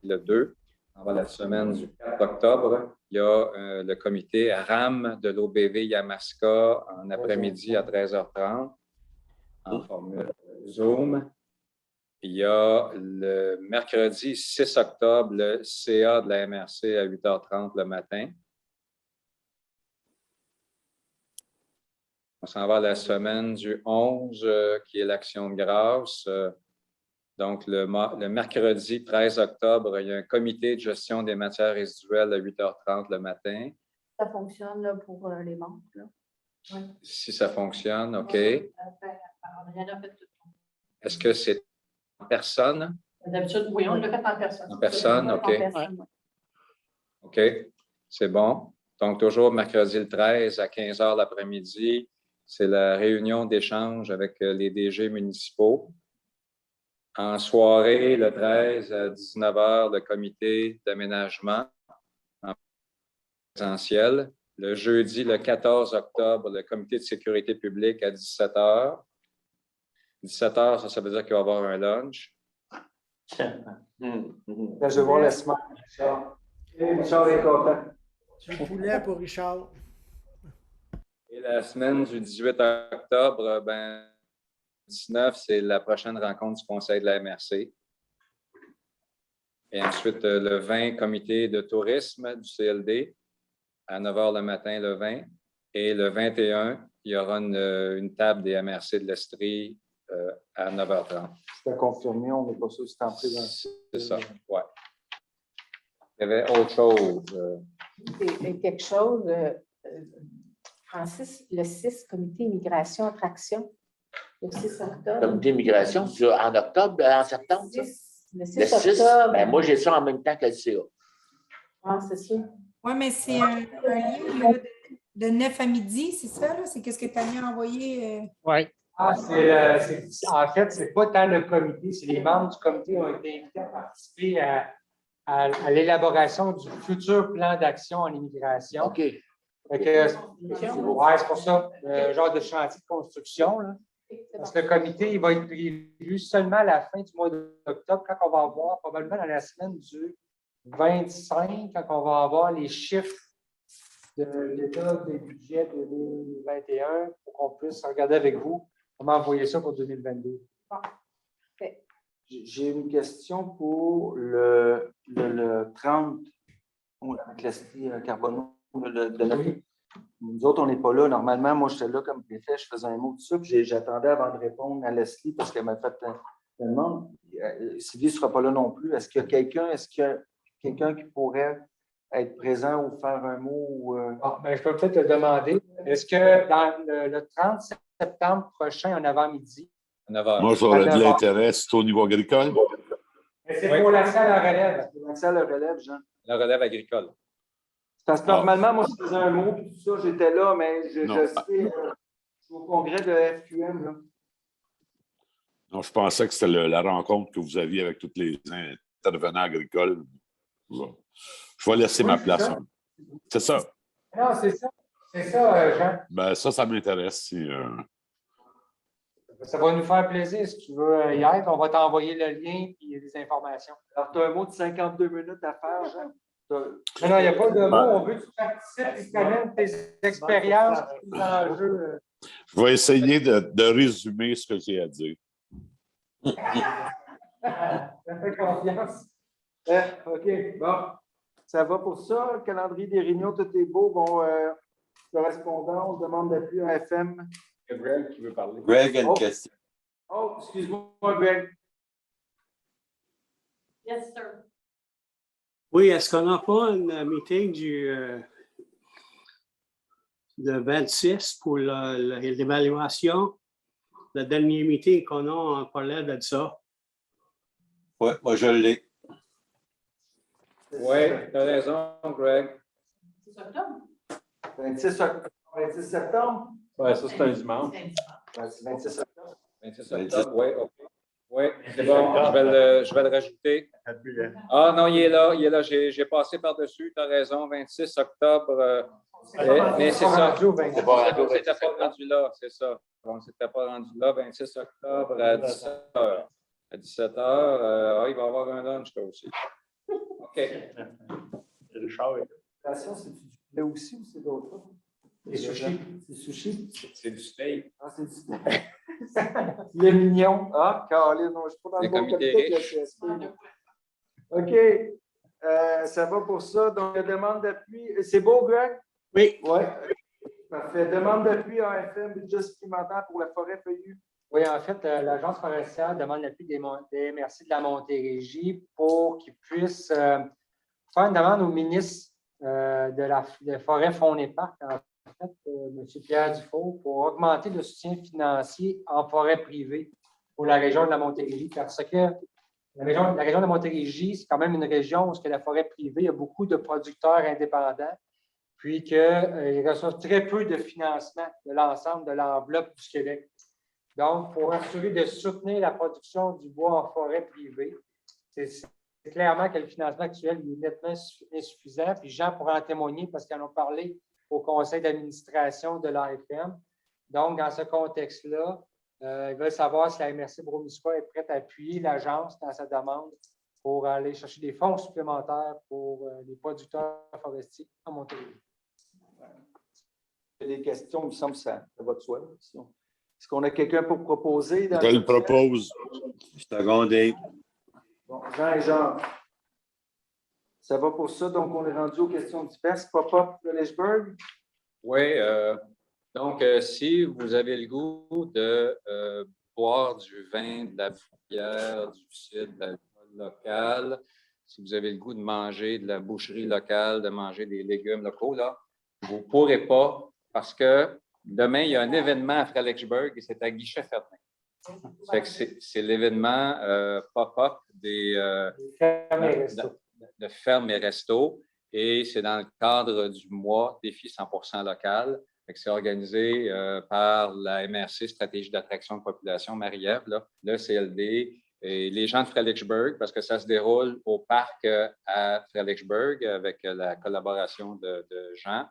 le 2. On va la semaine du 4 octobre. Il y a le comité RAM de l'OBV Yamaska en après-midi à 13h30 en formule Zoom. Il y a le mercredi 6 octobre, le CA de la MRC à 8h30 le matin. On s'en va à la semaine du 11, qui est l'Action de grâce. Donc, le mercredi 13 octobre, il y a un comité de gestion des matières résiduelles à 8h30 le matin. Ça fonctionne là, pour les membres. Là. Oui. Si ça fonctionne, OK. Est-ce que c'est en personne? D'habitude, oui, on le fait en personne. En personne, OK. En personne, oui. OK, c'est bon. Donc, toujours mercredi le 13 à 15 h l'après-midi, c'est la réunion d'échange avec les DG municipaux. En soirée, le 13 à 19 h, le comité d'aménagement en présentiel. Le jeudi, le 14 octobre, le comité de sécurité publique à 17 h. 17 h, ça veut dire qu'il va y avoir un lunch. Là, je vais voir la semaine. Richard est content. Du poulet pour Richard. Et la semaine du 18 octobre, ben, 19, c'est la prochaine rencontre du Conseil de la MRC. Et ensuite, le 20, comité de tourisme du CLD à 9 h le matin, le 20. Et le 21, il y aura une table des MRC de l'Estrie à 9h30. C'est confirmé, on n'est pas sûr si c'est en présent. C'est ça, oui. Il y avait autre chose. Et quelque chose, Francis, le 6, comité immigration, attraction, le 6 octobre. Comité immigration, c'est en octobre, en septembre, ça? Le 6 Le 6, octobre. ben, moi, j'ai ça en même temps que le CA. Ah, c'est ça. Oui, mais c'est un lien là, de 9 à midi, c'est ça? Là? C'est qu'est-ce que Tania a envoyé? Oui. En fait, ce n'est pas tant le comité, c'est les membres du comité qui ont été invités à participer à l'élaboration du futur plan d'action en immigration. OK. C'est pour ça, le genre de chantier de construction. Là. Parce que le comité, il va être prévu seulement à la fin du mois d'octobre, quand on va avoir, probablement dans la semaine du 25, quand on va avoir les chiffres de l'état des budgets 2021 pour qu'on puisse regarder avec vous comment envoyer ça pour 2022. J'ai une question pour le 30 avec l'Estrie Carbonneau de notre... Nous autres, on n'est pas là. Normalement, moi, j'étais là comme préfet, je faisais un mot de ça, puis j'attendais avant de répondre à Leslie parce qu'elle m'a fait une demande. Sylvie ne sera pas là non plus. Est-ce qu'il y a quelqu'un qui pourrait être présent ou faire un mot? Ben, je peux peut-être te demander, est-ce que dans le 30 septembre prochain, en avant-midi, moi, j'aurais de l'intérêt, c'est au niveau agricole. C'est pour la salle à relève. La salle à relève, Jean. La relève agricole. Parce que normalement, moi, je faisais un mot, puis tout ça, j'étais là, mais je sais, je suis au congrès de FQM. Là. Non, je pensais que c'était la rencontre que vous aviez avec tous les intervenants agricoles. Bon. Je vais laisser ma place. C'est ça. Non, c'est ça. C'est ça, Jean. Ben, ça m'intéresse. Ça va nous faire plaisir si tu veux y être. On va t'envoyer le lien et les informations. Alors, tu as un mot de 52 minutes à faire, Jean? Non, il n'y a pas de mot. On veut que tu participes et que tu amènes tes expériences, tes enjeux. Je vais essayer de résumer ce que j'ai à dire. Fais confiance. OK, bon. Ça va pour ça. Le calendrier des réunions, tout est beau. Bon, correspondance, demande d'appui à FM. Il y a Greg qui veut parler. Greg a une question. Oh, excuse-moi, Greg. Yes, sir. Oui, est-ce qu'on n'a pas un meeting le 26 pour l'évaluation? Le dernier meeting qu'on a, on parlait de ça. Oui, moi je l'ai. Oui, tu as raison, Greg. 26 septembre? Oui, ça, c'est un dimanche. 26 octobre. 26 octobre, oui, OK. Oui, c'est bon, je vais le rajouter. Ah non, il est là, j'ai passé par-dessus, tu as raison, 26 octobre. Mais c'est ça, on ne s'était pas rendu là, c'est ça. On ne s'était pas rendu là, 26 octobre à 17h. À 17h, il va y avoir un lunch là aussi. OK. Le char est là. C'est du poulet aussi ou c'est d'autres choses? C'est sushi. C'est sushi? C'est du steak. Ah, c'est du steak. Il est mignon. Ah, Caroline, non, je ne suis pas dans le bon comité avec la CSP. OK. Ça va pour ça. Donc, la demande d'appui. C'est beau, Greg? Oui. Oui. Parfait. Demande d'appui à AFM, budget supplémentaire pour la forêt feuillue. Oui, en fait, l'Agence forestière demande l'appui des MRC de la Montérégie pour qu'ils puissent faire une demande au ministre de Forêt, Fonds et Parcs, en fait, M. Pierre Dufault, pour augmenter le soutien financier en forêt privée pour la région de la Montérégie, parce que la région de la Montérégie, c'est quand même une région où la forêt privée, il y a beaucoup de producteurs indépendants, puis qu'ils reçoivent très peu de financement de l'ensemble de l'enveloppe du Québec. Donc, pour assurer de soutenir la production du bois en forêt privée, c'est clairement que le financement actuel est nettement insuffisant. Puis Jean pourra en témoigner parce qu'ils en ont parlé au conseil d'administration de l'AFM. Donc, dans ce contexte-là, ils veulent savoir si la MRC Bromisqua est prête à appuyer l'agence dans sa demande pour aller chercher des fonds supplémentaires pour les producteurs forestiers en Montérégie. Il y a des questions, il me semble que ça va de soi. Est-ce qu'on a quelqu'un pour proposer? Je le propose. Secondé. Bon, Jean et Jean. Ça va pour ça. Donc, on est rendu aux questions diverses. Pop-up de Lynchburg. Oui. Donc, si vous avez le goût de boire du vin, de la bière, du cidre, de l'alcool local, si vous avez le goût de manger de la boucherie locale, de manger des légumes locaux, là, vous ne pourrez pas parce que demain, il y a un événement à Fredericksburg et c'est à guichet fermé. C'est l'événement pop-up de fermes et restos et c'est dans le cadre du mois Défi 100% local. C'est organisé par la MRC, Stratégie d'attraction de population, Marie-Ève, le CLD et les gens de Fredericksburg, parce que ça se déroule au parc à Fredericksburg avec la collaboration de Jean.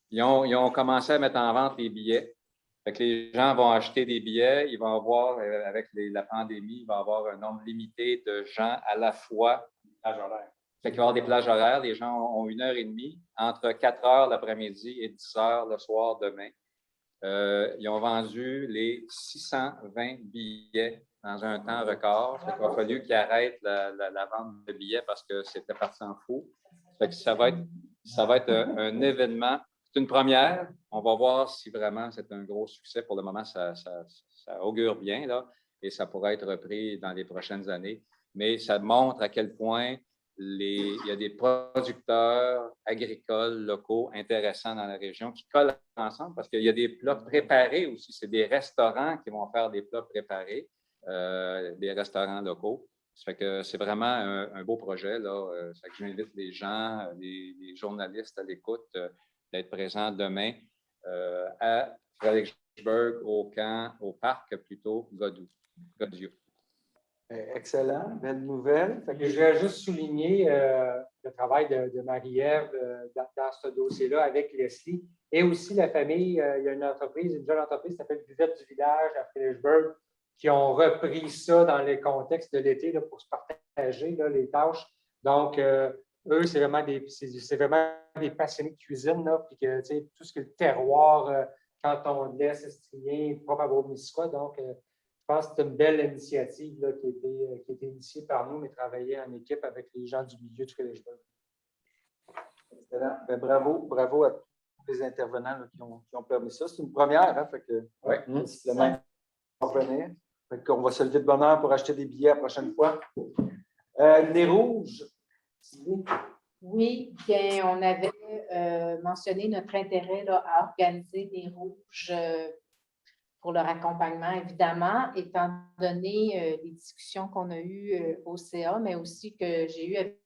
Ils ont commencé à mettre en vente les billets. Fait que les gens vont acheter des billets. Ils vont avoir, avec la pandémie, il va y avoir un nombre limité de gens à la fois. Plage horaire. Fait qu'il va y avoir des plages horaires. Les gens ont 1h30 entre 4h l'après-midi et 10h le soir demain. Ils ont vendu les 620 billets dans un temps record. Fait qu'il a fallu qu'ils arrêtent la vente de billets parce que c'était parti en fou. Fait que ça va être un événement. C'est une première. On va voir si vraiment c'est un gros succès. Pour le moment, ça augure bien là, et ça pourrait être repris dans les prochaines années. Mais ça montre à quel point il y a des producteurs agricoles locaux intéressants dans la région qui collent ensemble parce qu'il y a des plats préparés aussi. C'est des restaurants qui vont faire des plats préparés, des restaurants locaux. Ça fait que c'est vraiment un beau projet. Là. Ça fait que j'invite les gens, les journalistes à l'écoute, d'être présents demain à Fredericksburg Fredericksburg, au camp, au parc plutôt, Godieu. Excellent, belle nouvelle. Fait que Je voudrais juste souligner le travail de Marie-Ève dans ce dossier-là avec Leslie et aussi la famille. Il y a une entreprise, une jeune entreprise qui s'appelle Buvette du Village à Fredericksburg qui ont repris ça dans le contexte de l'été là, pour se partager là, les tâches. Donc, eux, c'est vraiment des passionnés de cuisine, là, puis que, tu sais, tout ce qui est le terroir, canton de l'Est, estrien, propre à Beauce-Missisquoi. Donc, je pense que c'est une belle initiative là, qui a été initiée par nous, mais travailler en équipe avec les gens du milieu de Fredericksburg. Excellent. Ben, bravo à tous les intervenants là, qui ont permis ça. C'est une première, hein, fait que supplément va revenir. Fait qu'on va se lever de bonne heure pour acheter des billets la prochaine fois. Nez rouge. Oui, bien, on avait mentionné notre intérêt là, à organiser des rouges pour leur accompagnement, évidemment, étant donné les discussions qu'on a eues au CA, mais aussi que j'ai eues avec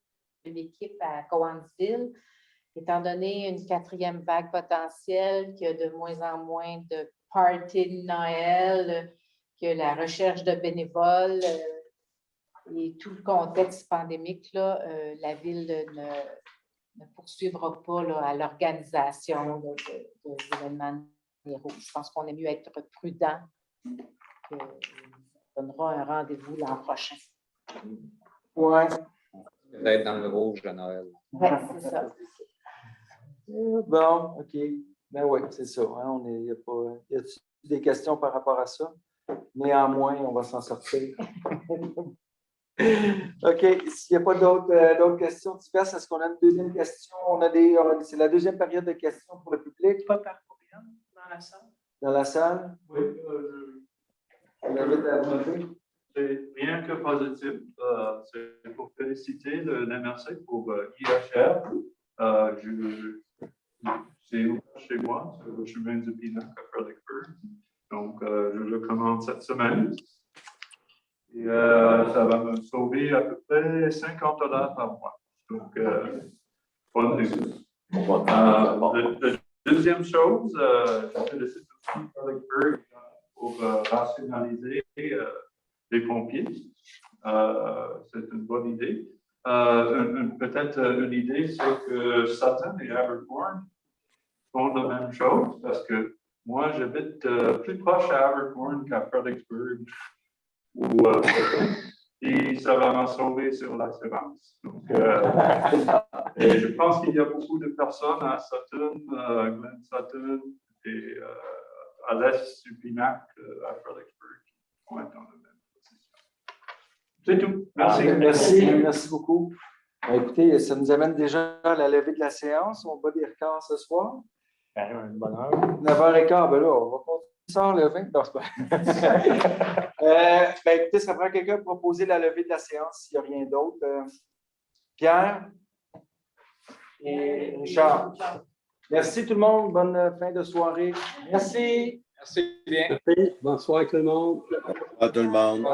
l'équipe à Cowansville, étant donné une 4e vague potentielle, qu'il y a de moins en moins de parties de Noël, que la recherche de bénévoles et tout le contexte pandémique, là, la Ville ne poursuivra pas là, à l'organisation de l'événement. Je pense qu'on est mieux être prudent. On donnera un rendez-vous l'an prochain. Oui. Peut-être dans le rouge à Noël. Oui, c'est ça. Bon, OK. Ben oui, c'est ça. Hein, y a des questions par rapport à ça? Néanmoins, on va s'en sortir. OK. S'il n'y a pas d'autres questions diverses, est-ce qu'on a une deuxième question? C'est la deuxième période de questions pour le public. Pas par courriel, dans la salle. Dans la salle? Oui. On invite à voter. C'est rien que positif. C'est pour féliciter l'MRC pour IHR. C'est chez moi, sur le chemin du Pinac à Fredericksburg. Donc, je le commande cette semaine. Et ça va me sauver à peu près $50 par mois. Donc, bonne news. La deuxième chose, je félicite aussi Fredericksburg pour rationaliser les pompiers. C'est une bonne idée. Peut-être une idée, c'est que Sutton et Abercorn font la même chose parce que moi, j'habite plus proche à Abercorn qu'à Fredericksburg. Et ça va m'en sauver sur l'assurance. Donc, et je pense qu'il y a beaucoup de personnes à Sutton, Glen Sutton et à l'est du Pinac, à Fredericksburg, qui vont être dans la même position. C'est tout. Merci. Merci beaucoup. Écoutez, ça nous amène déjà à la levée de la séance. On bat des records ce soir. Une bonne heure. 9h15, ben là, on va continuer ça le 20. Non, c'est pas. Écoutez, ça prend quelqu'un pour proposer la levée de la séance s'il n'y a rien d'autre. Pierre et Richard. Merci tout le monde. Bonne fin de soirée. Merci. Merci bien. Bonsoir tout le monde. À tout le monde.